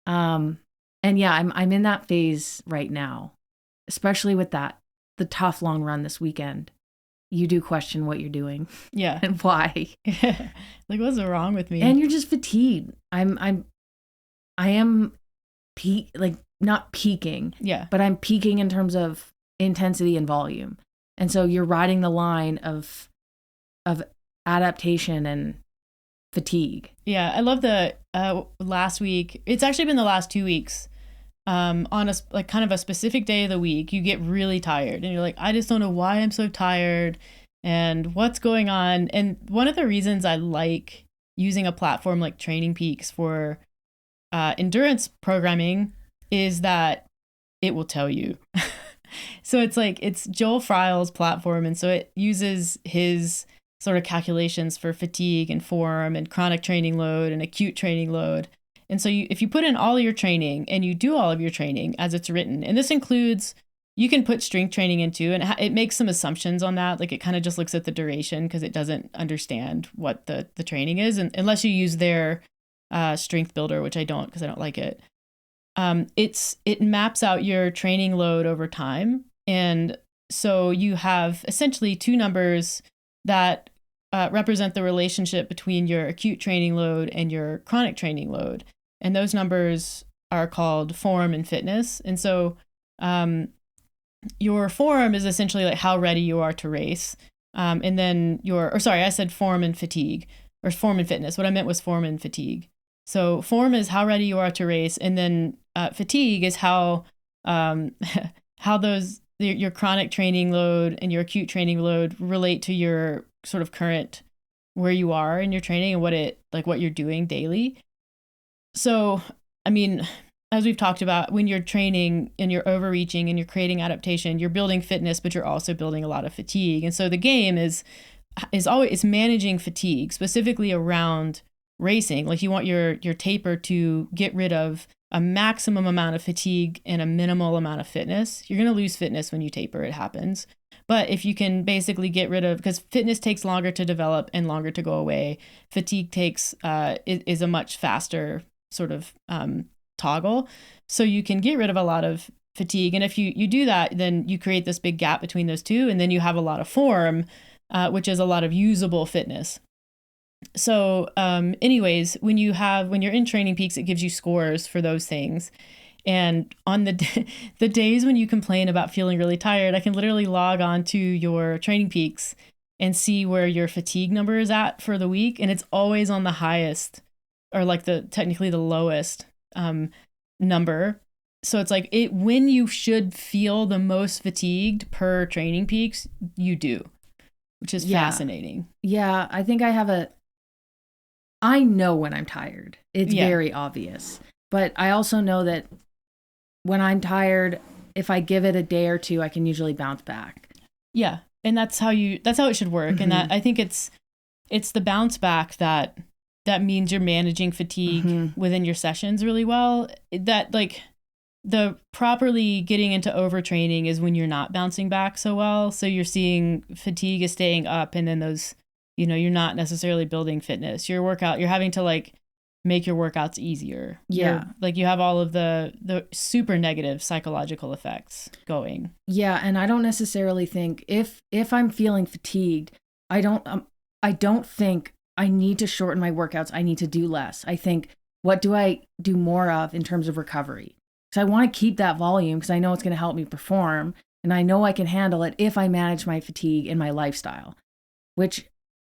And yeah, I'm in that phase right now, especially with the tough long run this weekend. You do question what you're doing. Yeah. And why. Like, what's wrong with me? And you're just fatigued. I am not peaking. Yeah. But I'm peaking in terms of intensity and volume. And so you're riding the line of adaptation and fatigue. Yeah. I love the last week. It's actually been the last 2 weeks. On a kind of a specific day of the week, you get really tired and you're like, I just don't know why I'm so tired and what's going on. And one of the reasons I like using a platform like Training Peaks for endurance programming is that it will tell you. So it's Joel Friel's platform, and so it uses his sort of calculations for fatigue and form and chronic training load and acute training load. And so if you put in all your training and you do all of your training as it's written, and this includes, you can put strength training into, and it makes some assumptions on that. Like it kind of just looks at the duration because it doesn't understand what the training is. And unless you use their strength builder, which I don't, because I don't like it. It maps out your training load over time. And so you have essentially two numbers that represent the relationship between your acute training load and your chronic training load. And those numbers are called form and fitness. And so your form is essentially like how ready you are to race. And then I said form and fatigue, or form and fitness. What I meant was form and fatigue. So form is how ready you are to race. And then fatigue is how your chronic training load and your acute training load relate to your sort of current, where you are in your training and what you're doing daily. So, I mean, as we've talked about, when you're training and you're overreaching and you're creating adaptation, you're building fitness, but you're also building a lot of fatigue. And so the game is always managing fatigue, specifically around racing. Like you want your taper to get rid of a maximum amount of fatigue and a minimal amount of fitness. You're going to lose fitness when you taper. It happens. But if you can basically get rid of, because fitness takes longer to develop and longer to go away, fatigue takes is a much faster sort of toggle. So you can get rid of a lot of fatigue. And if you do that, then you create this big gap between those two. And then you have a lot of form, which is a lot of usable fitness. So anyways, when you're in Training Peaks, it gives you scores for those things. And on the days when you complain about feeling really tired, I can literally log on to your Training Peaks and see where your fatigue number is at for the week. And it's always on the highest, or like technically the lowest number. So it's like when you should feel the most fatigued per Training Peaks, you do, which is fascinating. Yeah, I think I know when I'm tired. It's very obvious. But I also know that when I'm tired, if I give it a day or two, I can usually bounce back. Yeah. And that's how it should work. Mm-hmm. And that I think it's the bounce back that means you're managing fatigue within your sessions really well. That like the properly getting into overtraining is when you're not bouncing back so well. So you're seeing fatigue is staying up, and then those, you're not necessarily building fitness. You're having to like make your workouts easier. Yeah. Like you have all of the super negative psychological effects going. Yeah. And I don't necessarily think if I'm feeling fatigued, I don't think I need to shorten my workouts. I need to do less. I think, what do I do more of in terms of recovery? Because I want to keep that volume because I know it's going to help me perform. And I know I can handle it if I manage my fatigue and my lifestyle, which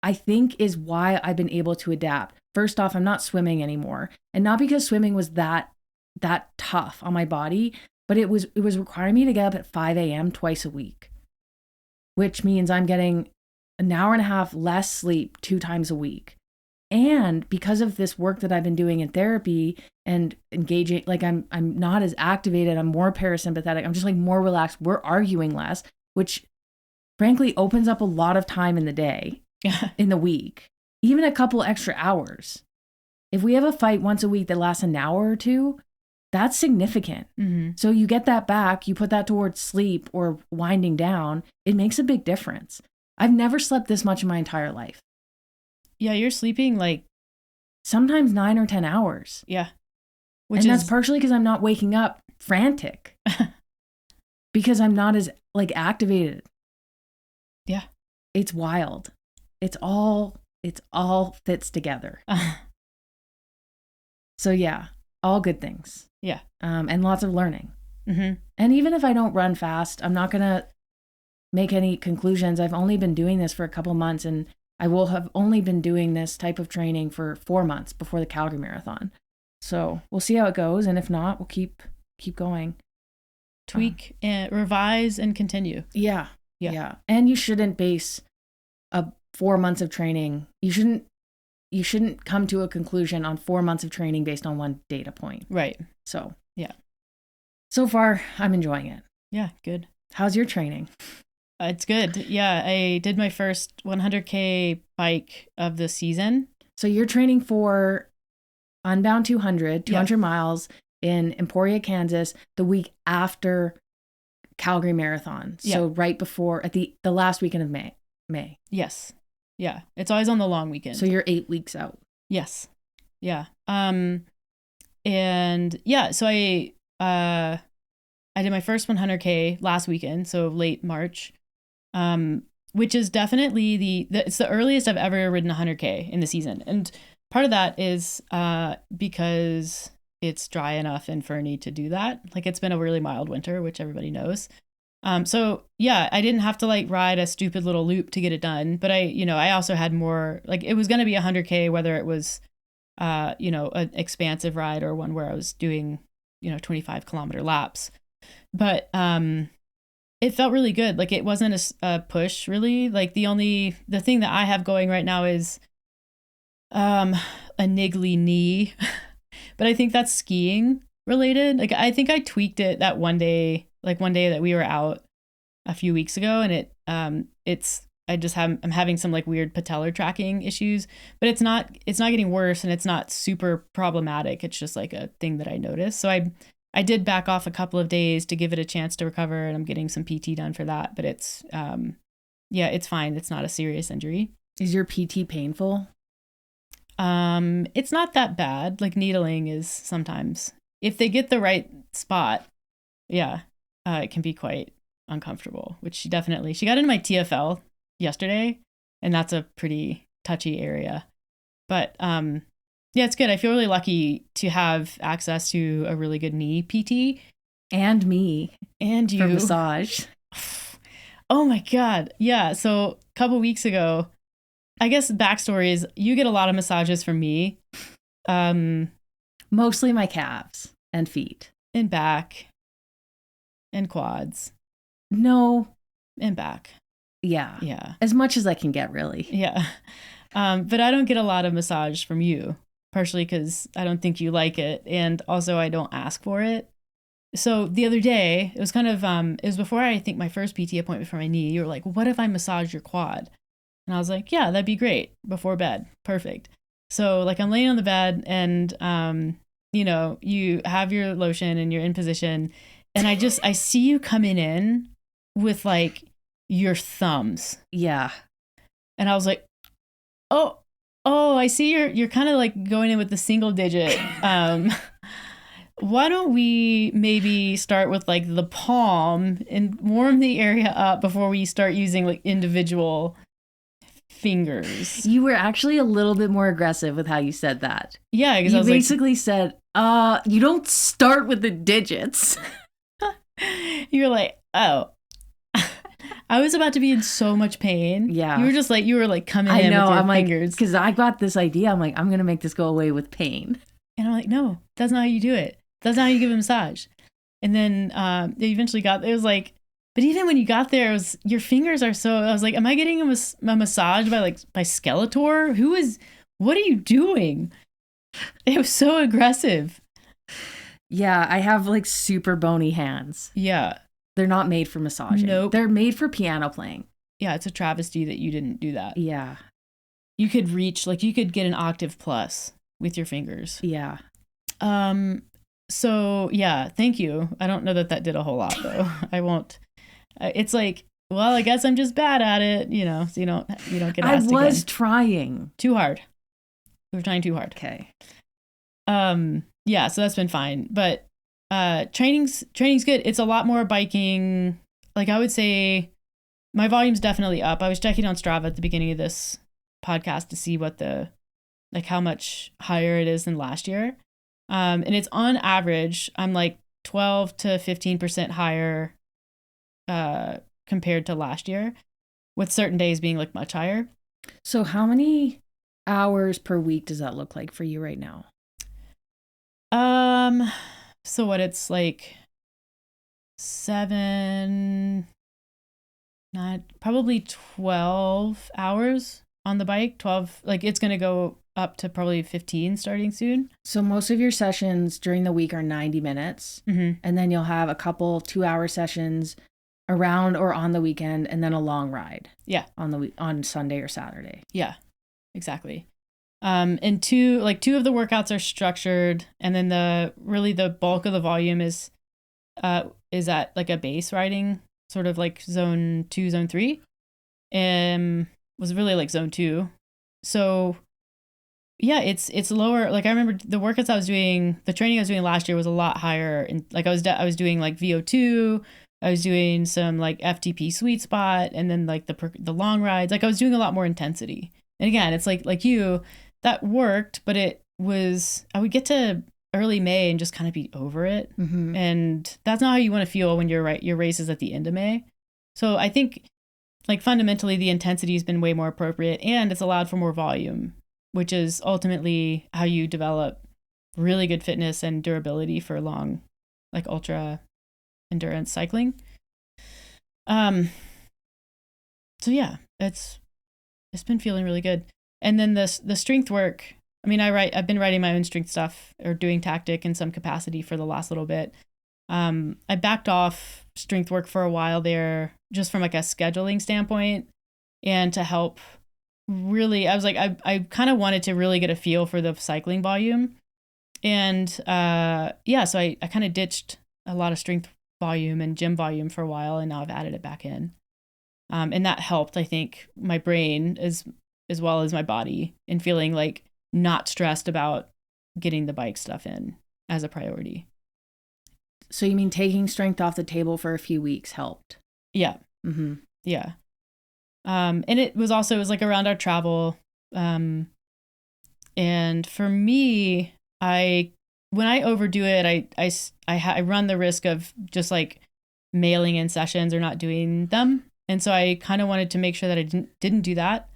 I think is why I've been able to adapt. First off, I'm not swimming anymore. And not because swimming was that tough on my body, but it was requiring me to get up at 5 a.m. twice a week, which means I'm getting an hour and a half less sleep 2 times a week. And because of this work that I've been doing in therapy and engaging, like I'm not as activated, I'm more parasympathetic, I'm just like more relaxed, we're arguing less, which frankly opens up a lot of time in the day, in the week, even a couple extra hours. If we have a fight once a week that lasts an hour or two, that's significant. Mm-hmm. So you get that back, you put that towards sleep or winding down, it makes a big difference. I've never slept this much in my entire life. Yeah, you're sleeping like sometimes 9 or 10 hours. Yeah. That's partially because I'm not waking up frantic. Because I'm not as like activated. Yeah. It's wild. It all fits together. So yeah, all good things. Yeah. And lots of learning. Mm-hmm. And even if I don't run fast, I'm not going to make any conclusions. I've only been doing this for a couple months, and I will have only been doing this type of training for 4 months before the Calgary Marathon. So we'll see how it goes. And if not, we'll keep going. Tweak and revise and continue. Yeah. And you shouldn't base 4 months of training. You shouldn't come to a conclusion on 4 months of training based on one data point. Right. So yeah. So far, I'm enjoying it. Yeah, good. How's your training? It's good. Yeah, I did my first 100K bike of the season. So you're training for Unbound 200 miles in Emporia, Kansas, the week after Calgary Marathon. So right before, at the last weekend of May. Yes. Yeah. It's always on the long weekend. So you're 8 weeks out. Yes. Yeah. And yeah, so I did my first 100K last weekend, so late March. Which is definitely it's the earliest I've ever ridden 100K in the season. And part of that is because it's dry enough and ferny to do that. Like it's been a really mild winter, which everybody knows. So yeah, I didn't have to like ride a stupid little loop to get it done, but I also had more, like it was going to be 100K, whether it was, an expansive ride or one where I was doing, 25-kilometer laps. But it felt really good. Like it wasn't a push really. Like the thing that I have going right now is a niggly knee, but I think that's skiing related. Like I think I tweaked it that one day that we were out a few weeks ago, and I'm having some like weird patellar tracking issues, but it's not getting worse, and it's not super problematic. It's just like a thing that I noticed. So I did back off a couple of days to give it a chance to recover, and I'm getting some PT done for that, but it's it's fine. It's not a serious injury. Is your PT painful? It's not that bad. Like needling is sometimes, if they get the right spot, it can be quite uncomfortable, which she got into my TFL yesterday, and that's a pretty touchy area. But it's good. I feel really lucky to have access to a really good knee PT. And me. And you. For massage. Oh my God. Yeah. So a couple weeks ago, I guess backstory is you get a lot of massages from me. Mostly my calves and feet. And back. And quads. No. And back. Yeah. Yeah. As much as I can get, really. Yeah. But I don't get a lot of massage from you, partially because I don't think you like it. And also I don't ask for it. So the other day, it was kind of, it was before I think my first PT appointment for my knee. You were like, what if I massage your quad? And I was like, yeah, that'd be great. Before bed. Perfect. So like I'm laying on the bed, and, you have your lotion and you're in position. And I see you coming in with like your thumbs. Yeah. And I was like, oh, I see you're kind of like going in with the single digit. Why don't we maybe start with like the palm and warm the area up before we start using like individual fingers? You were actually a little bit more aggressive with how you said that. Yeah, because you basically said, you don't start with the digits. You're like, oh. I was about to be in so much pain. Yeah. You were coming in with your fingers. Because I got this idea. I'm like, I'm going to make this go away with pain. And I'm like, no, that's not how you do it. That's not how you give a massage. And then they eventually got, it was like, but even when you got there, your fingers are so, I was like, am I getting a massage by Skeletor? What are you doing? It was so aggressive. Yeah, I have like super bony hands. Yeah. They're not made for massaging. Nope. They're made for piano playing. Yeah, it's a travesty that you didn't do that. Yeah. You could you could get an octave plus with your fingers. Yeah. So yeah, thank you. I don't know that did a whole lot though. I won't. It's like, well, I guess I'm just bad at it, so you don't get asked again. I was trying. Too hard. We were trying too hard. Okay. Yeah, so that's been fine. But training's good. It's a lot more biking. Like I would say my volume's definitely up. I was checking on Strava at the beginning of this podcast to see what how much higher it is than last year. And it's on average, I'm like 12 to 15% higher compared to last year, with certain days being like much higher. So how many hours per week does that look like for you right now? So what, it's like 7, not probably 12 hours on the bike. 12, like it's going to go up to probably 15 starting soon. So most of your sessions during the week are 90 minutes. Mm-hmm. And then you'll have a couple 2-hour sessions around or on the weekend, and then a long ride. Yeah. On Sunday or Saturday. Yeah, exactly. And two of the workouts are structured, and then the bulk of the volume is at like a base riding, sort of like zone 2, zone 3, was really like zone 2. So yeah, it's lower. Like I remember the workouts I was doing, the training I was doing last year was a lot higher. And like I was doing like VO2, I was doing some like FTP sweet spot, and then like the long rides. Like I was doing a lot more intensity. And again, it's like you, that worked, but I would get to early May and just kind of be over it. And that's not how you want to feel when your race is at the end of May. So I think like fundamentally the intensity has been way more appropriate, and it's allowed for more volume, which is ultimately how you develop really good fitness and durability for long, like ultra endurance cycling. So yeah, it's been feeling really good. And then the strength work, I mean, I've been writing my own strength stuff or doing tactic in some capacity for the last little bit. I backed off strength work for a while there, just from like a scheduling standpoint, and to help really, I was like, I kind of wanted to really get a feel for the cycling volume. And so I kind of ditched a lot of strength volume and gym volume for a while, and now I've added it back in. And that helped, I think, my brain as well as my body in feeling like not stressed about getting the bike stuff in as a priority. So you mean taking strength off the table for a few weeks helped? Yeah. Yeah. And it was like around our travel. And for me, when I overdo it, I run the risk of just like mailing in sessions or not doing them. And so I kind of wanted to make sure that I didn't do that.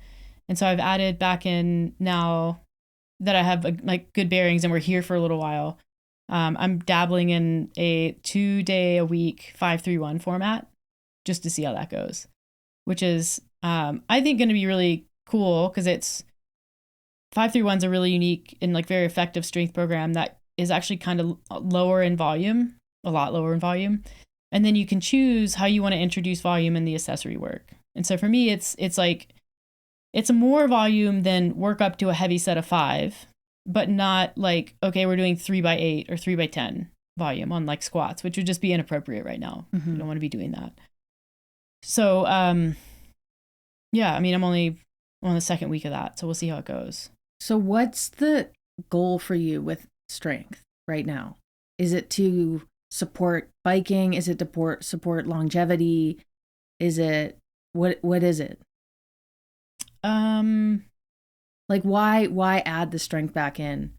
And so I've added back in now that I have like good bearings and we're here for a little while. I'm dabbling in a 2-day-a-week 5-3-1 format just to see how that goes, which is, I think, going to be really cool because 5-3-1 is a really unique and like very effective strength program that is actually kind of lower in volume, a lot lower in volume. And then you can choose how you want to introduce volume in the accessory work. And so for me, it's like, it's more volume than work up to a heavy set of 5, but not like, okay, we're doing 3x8 or 3x10 volume on like squats, which would just be inappropriate right now. You don't want to be doing that. So, yeah, I mean, I'm only on the second week of that, so we'll see how it goes. So what's the goal for you with strength right now? Is it to support biking? Is it to support longevity? Is it, what is it? Like why add the strength back in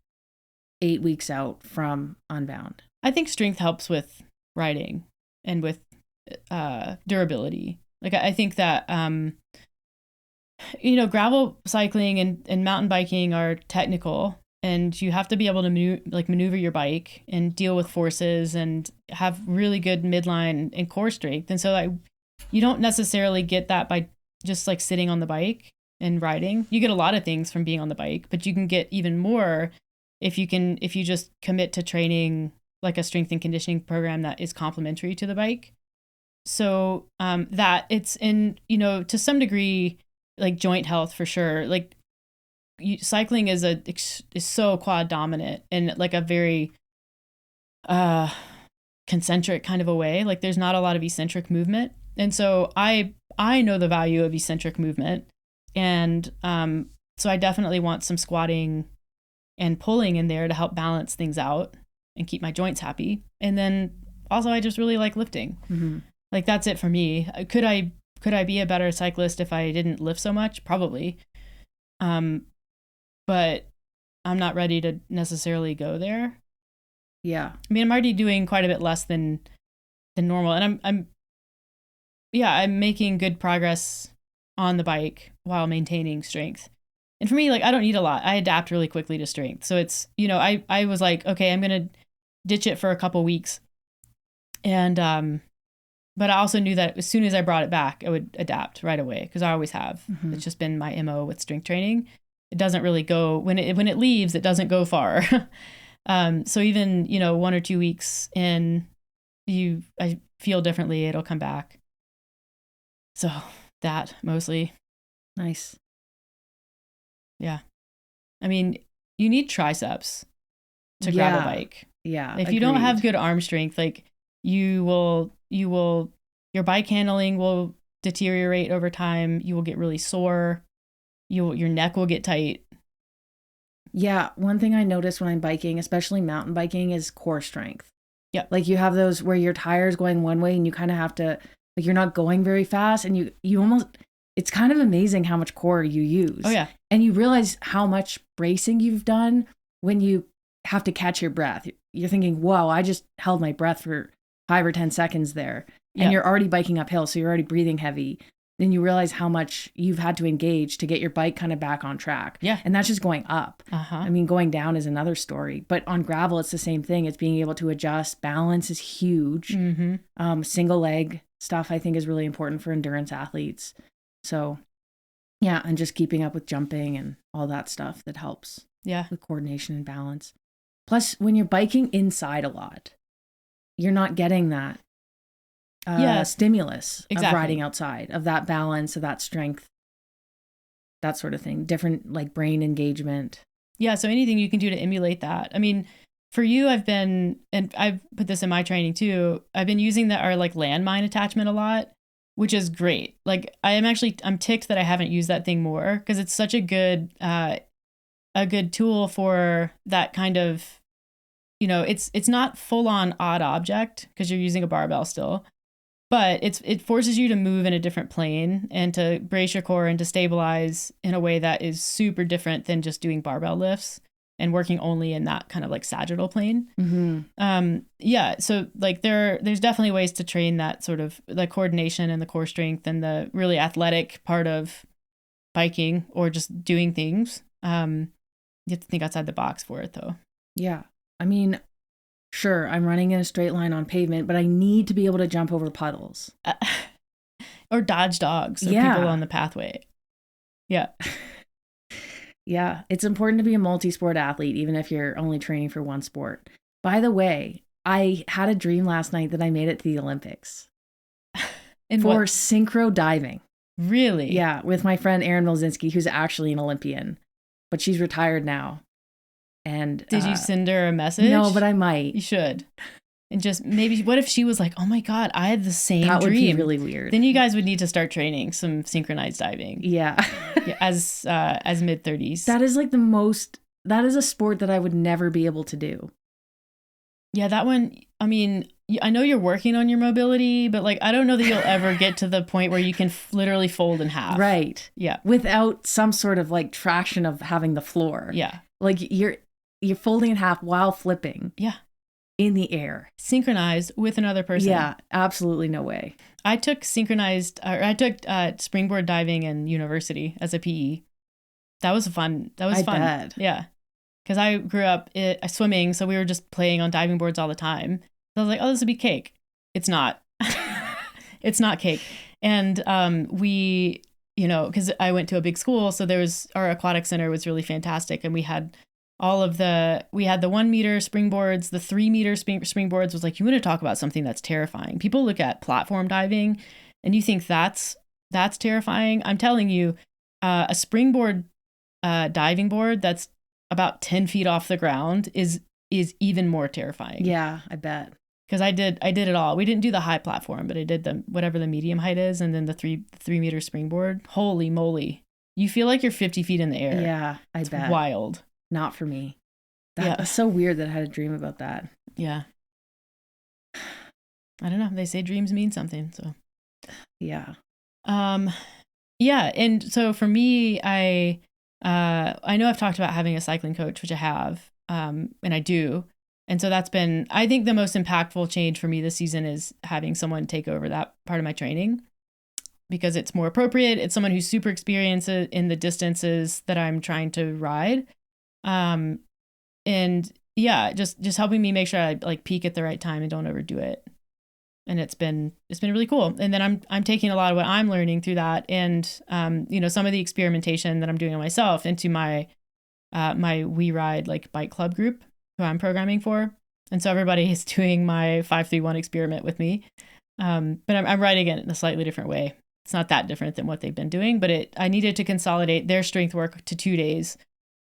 8 weeks out from Unbound? I think strength helps with riding and with durability. Like I think that gravel cycling and mountain biking are technical, and you have to be able to maneuver your bike and deal with forces and have really good midline and core strength. And so you don't necessarily get that by just like sitting on the bike and riding. You get a lot of things from being on the bike, but you can get even more if you just commit to training like a strength and conditioning program that is complementary to the bike. So that it's in, to some degree, like joint health for sure. Like cycling is so quad dominant in like a very concentric kind of a way. Like there's not a lot of eccentric movement. And so I know the value of eccentric movement. And so I definitely want some squatting and pulling in there to help balance things out and keep my joints happy. And then also I just really like lifting. Like that's it for me. Could I be a better cyclist if I didn't lift so much? Probably. But I'm not ready to necessarily go there. Yeah. I mean, I'm already doing quite a bit less than normal, and I'm making good progress on the bike while maintaining strength. And for me, like I don't need a lot. I adapt really quickly to strength. So it's, I was like, okay, I'm going to ditch it for a couple weeks. And but I also knew that as soon as I brought it back, I would adapt right away because I always have. It's just been my MO with strength training. It doesn't really go when it leaves, it doesn't go far. So even, 1 or 2 weeks in, I feel differently, it'll come back. So that mostly. Nice. Yeah. I mean, you need triceps to grab a bike. Yeah. If you don't have good arm strength, like your bike handling will deteriorate over time. You will get really sore. Your neck will get tight. Yeah. One thing I notice when I'm biking, especially mountain biking, is core strength. Yeah. Like you have those where your tire's going one way and you kind of have to, like you're not going very fast and you almost, it's kind of amazing how much core you use. Oh yeah. And you realize how much bracing you've done when you have to catch your breath. You're thinking, whoa, I just held my breath for 5 or 10 seconds there. And you're already biking uphill, so you're already breathing heavy. Then you realize how much you've had to engage to get your bike kind of back on track. Yeah. And that's just going up. Uh-huh. I mean, going down is another story. But on gravel, it's the same thing. It's being able to adjust. Balance is huge. Mm-hmm. Single leg stuff, I think, is really important for endurance athletes. So, yeah, and just keeping up with jumping and all that stuff that helps. Yeah. With coordination and balance. Plus, when you're biking inside a lot, you're not getting that stimulus of riding outside, of that balance, of that strength, that sort of thing. Different like brain engagement. Yeah. So anything you can do to emulate that. I mean, for you, I've put this in my training too. I've been using our like landmine attachment a lot, which is great. Like I'm ticked that I haven't used that thing more because it's such a good tool for that kind of, it's not full on odd object because you're using a barbell still. But it forces you to move in a different plane and to brace your core and to stabilize in a way that is super different than just doing barbell lifts and working only in that kind of like sagittal plane. Mm-hmm. Yeah. So like there's definitely ways to train that sort of the coordination and the core strength and the really athletic part of biking or just doing things. You have to think outside the box for it though. Yeah. I mean, sure, I'm running in a straight line on pavement, but I need to be able to jump over puddles. Or dodge dogs or people on the pathway. Yeah. Yeah. It's important to be a multi-sport athlete, even if you're only training for one sport. By the way, I had a dream last night that I made it to the Olympics. For synchro diving. Really? Yeah, with my friend Erin Milzinski, who's actually an Olympian, but she's retired now. And did you send her a message? No, but I might. You should. And just maybe, what if she was like, oh my God, I had the same dream. That would be really weird. Then you guys would need to start training some synchronized diving. Yeah. as mid-30s. That is a sport that I would never be able to do. Yeah, that one, I mean, I know you're working on your mobility, but like, I don't know that you'll ever get to the point where you can literally fold in half. Right. Yeah. Without some sort of like traction of having the floor. Yeah. Like you're folding in half while flipping. Yeah. In the air. Synchronized with another person. Yeah, absolutely no way. I took springboard diving in university as a PE. That was fun. That was fun. Bet. Yeah. Because I grew up swimming, so we were just playing on diving boards all the time. So I was like, oh, this would be cake. It's not. It's not cake. And we, because I went to a big school, so our aquatic center was really fantastic. And we had the 1 meter springboards, the 3 meter springboards. Was like, you want to talk about something that's terrifying. People look at platform diving and you think that's terrifying. I'm telling you, a springboard diving board that's about 10 feet off the ground is even more terrifying. Yeah, I bet. Because I did it all. We didn't do the high platform, but I did whatever the medium height is, and then the 3 meter springboard. Holy moly. You feel like you're 50 feet in the air. Yeah, I bet. Wild. Not for me. That's so weird that I had a dream about that. Yeah. I don't know. They say dreams mean something, so. Yeah. Yeah, and so for me, I know I've talked about having a cycling coach, which I have, and I do. And so that's been, I think the most impactful change for me this season is having someone take over that part of my training because it's more appropriate. It's someone who's super experienced in the distances that I'm trying to ride. And yeah, just helping me make sure I like peak at the right time and don't overdo it. And it's been really cool. And then I'm taking a lot of what I'm learning through that and, some of the experimentation that I'm doing on myself into my We Ride like bike club group who I'm programming for. And so everybody is doing my 5-3-1 experiment with me. But I'm riding it in a slightly different way. It's not that different than what they've been doing, but I needed to consolidate their strength work to 2 days.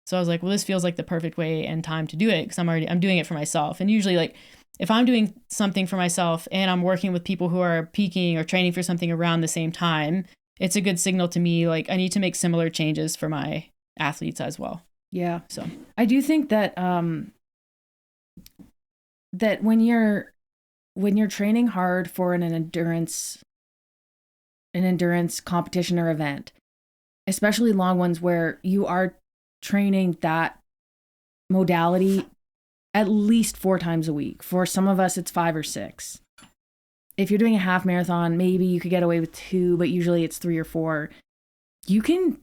So I was like, well, this feels like the perfect way and time to do it because I'm doing it for myself. And usually like if I'm doing something for myself and I'm working with people who are peaking or training for something around the same time, it's a good signal to me. Like I need to make similar changes for my athletes as well. Yeah. So I do think that, that when you're training hard for an endurance competition or event, especially long ones where you are training that modality at least 4 times a week. For some of us, it's 5 or 6. If you're doing a half marathon, maybe you could get away with 2, but usually it's 3 or 4. You can,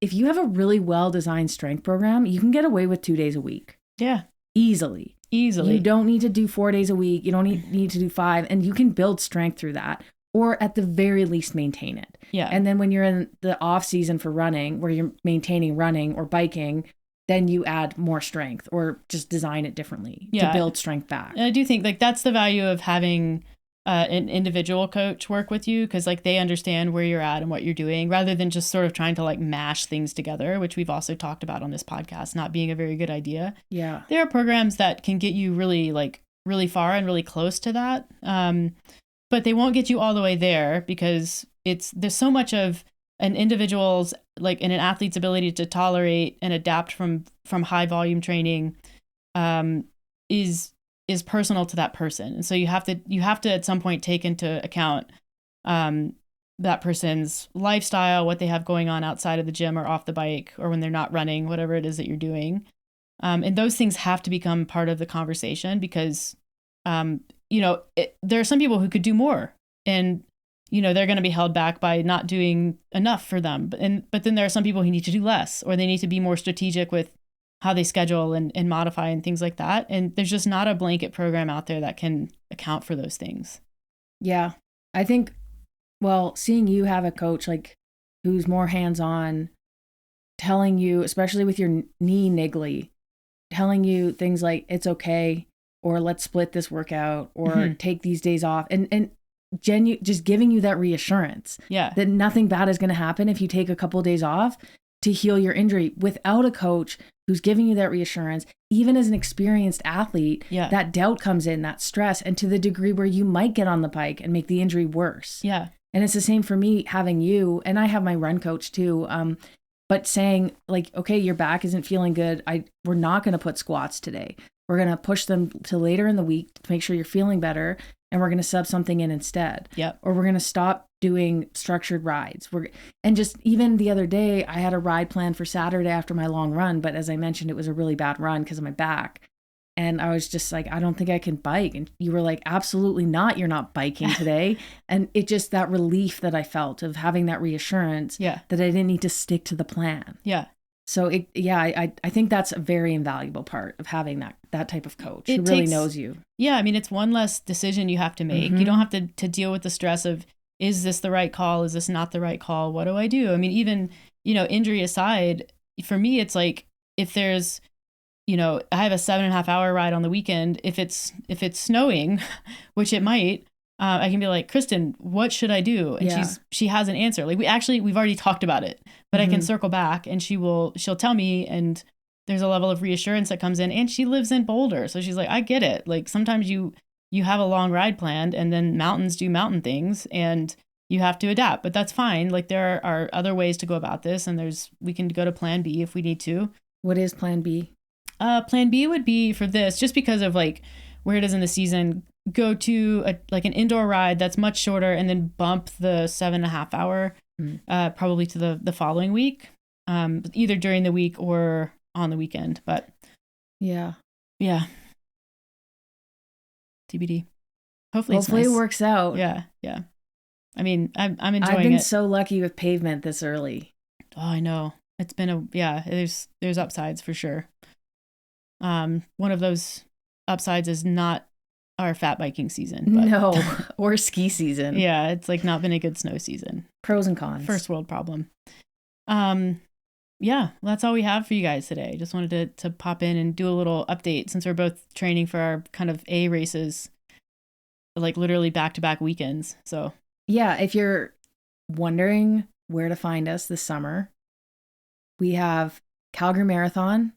if you have a really well-designed strength program, you can get away with 2 days a week. Yeah. Easily. You don't need to do 4 days a week. You don't need to do 5. And you can build strength through that, or at the very least maintain it. Yeah. And then when you're in the off season for running, where you're maintaining running or biking, then you add more strength or just design it differently to build strength back. And I do think like that's the value of having an individual coach work with you, because like they understand where you're at and what you're doing, rather than just sort of trying to like mash things together, which we've also talked about on this podcast, not being a very good idea. Yeah. There are programs that can get you really far and really close to that. But they won't get you all the way there, because there's so much of an individual's like in an athlete's ability to tolerate and adapt from high volume training is personal to that person. And so you have to at some point take into account that person's lifestyle, what they have going on outside of the gym or off the bike, or when they're not running, whatever it is that you're doing. And those things have to become part of the conversation, because there are some people who could do more, and they're going to be held back by not doing enough for them. But then there are some people who need to do less, or they need to be more strategic with how they schedule and modify and things like that. And there's just not a blanket program out there that can account for those things. Yeah. I think, seeing you have a coach like who's more hands-on, telling you, especially with your knee niggly, telling you things like it's okay, or let's split this workout, or take these days off, and just giving you that reassurance that nothing bad is going to happen if you take a couple of days off to heal your injury. Without a coach who's giving you that reassurance, even as an experienced athlete, that doubt comes in, that stress, and to the degree where you might get on the bike and make the injury worse. Yeah. And it's the same for me having you, and I have my run coach too. But saying like, okay, your back isn't feeling good. We're not going to put squats today. We're going to push them to later in the week to make sure you're feeling better. And we're going to sub something in instead. Yep. Or we're going to stop doing structured rides. And just even the other day, I had a ride planned for Saturday after my long run. But as I mentioned, it was a really bad run because of my back. And I was just like, I don't think I can bike. And you were like, absolutely not. You're not biking today. And it just, that relief that I felt of having that reassurance that I didn't need to stick to the plan. Yeah. So I think that's a very invaluable part of having that type of coach who really knows you. Yeah. I mean, it's one less decision you have to make. You don't have to deal with the stress of, is this the right call? Is this not the right call? What do I do? I mean, even, injury aside, for me, it's like, if there's, I have a 7.5 hour ride on the weekend. If it's snowing, which it might, I can be like, Kristen, what should I do? And she has an answer. Like we've already talked about it, but I can circle back and she'll tell me, and there's a level of reassurance that comes in, and she lives in Boulder. So she's like, I get it. Like sometimes you have a long ride planned, and then mountains do mountain things, and you have to adapt, but that's fine. Like there are other ways to go about this, and we can go to plan B if we need to. What is plan B? Plan B would be for this, just because of like where it is in the season, go to an indoor ride that's much shorter, and then bump the 7.5 hour probably to the following week, either during the week or on the weekend. But yeah, TBD. Hopefully it's nice. It works out. Yeah. I mean, I'm enjoying it. I've been so lucky with pavement this early. Oh, I know. It's been there's upsides for sure. One of those upsides is not our fat biking season. But no, or ski season. Yeah, it's like not been a good snow season. Pros and cons. First world problem. Yeah, well, that's all we have for you guys today. Just wanted to pop in and do a little update, since we're both training for our kind of A races, like literally back-to-back weekends. So yeah, if you're wondering where to find us this summer, we have Calgary Marathon.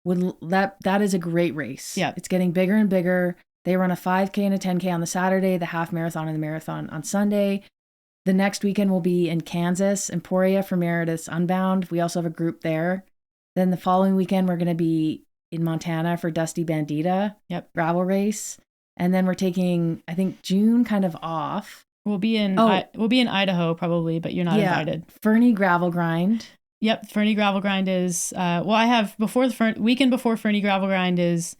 That is a great race. Yeah. It's getting bigger and bigger. They run a 5K and a 10K on the Saturday, the half marathon and the marathon on Sunday. The next weekend will be in Kansas, Emporia for Meredith's Unbound. We also have a group there. Then the following weekend, we're going to be in Montana for Dusty Bandita gravel race. And then we're taking, I think, June kind of off. We'll be in Idaho probably, but you're not invited. Fernie Gravel Grind. Yep, Fernie Gravel Grind is, I have weekend before Fernie Gravel Grind is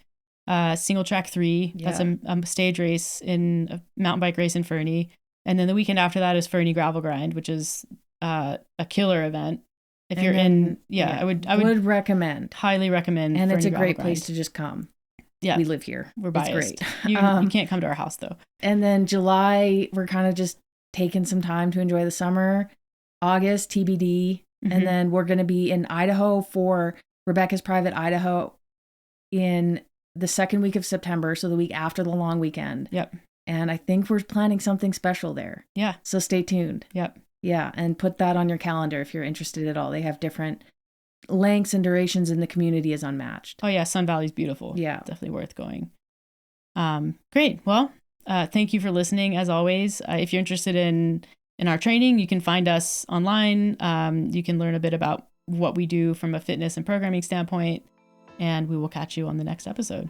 single track 3. Yeah. That's a stage race in a mountain bike race in Fernie. And then the weekend after that is Fernie Gravel Grind, which is a killer event. If you're I would recommend. Highly recommend. And Fernie it's a Gravel great Grind. place to just come. Yeah. We live here. We're biased. It's great. You can't come to our house though. And then July, we're kind of just taking some time to enjoy the summer. August, TBD. And then we're going to be in Idaho for Rebecca's Private Idaho in the second week of September. So the week after the long weekend. Yep. And I think we're planning something special there. Yeah. So stay tuned. Yep. Yeah. And put that on your calendar if you're interested at all. They have different lengths and durations, and the community is unmatched. Oh yeah. Sun Valley's beautiful. Yeah. Definitely worth going. Great. Well, thank you for listening as always. If you're interested in our training, you can find us online. You can learn a bit about what we do from a fitness and programming standpoint, and we will catch you on the next episode.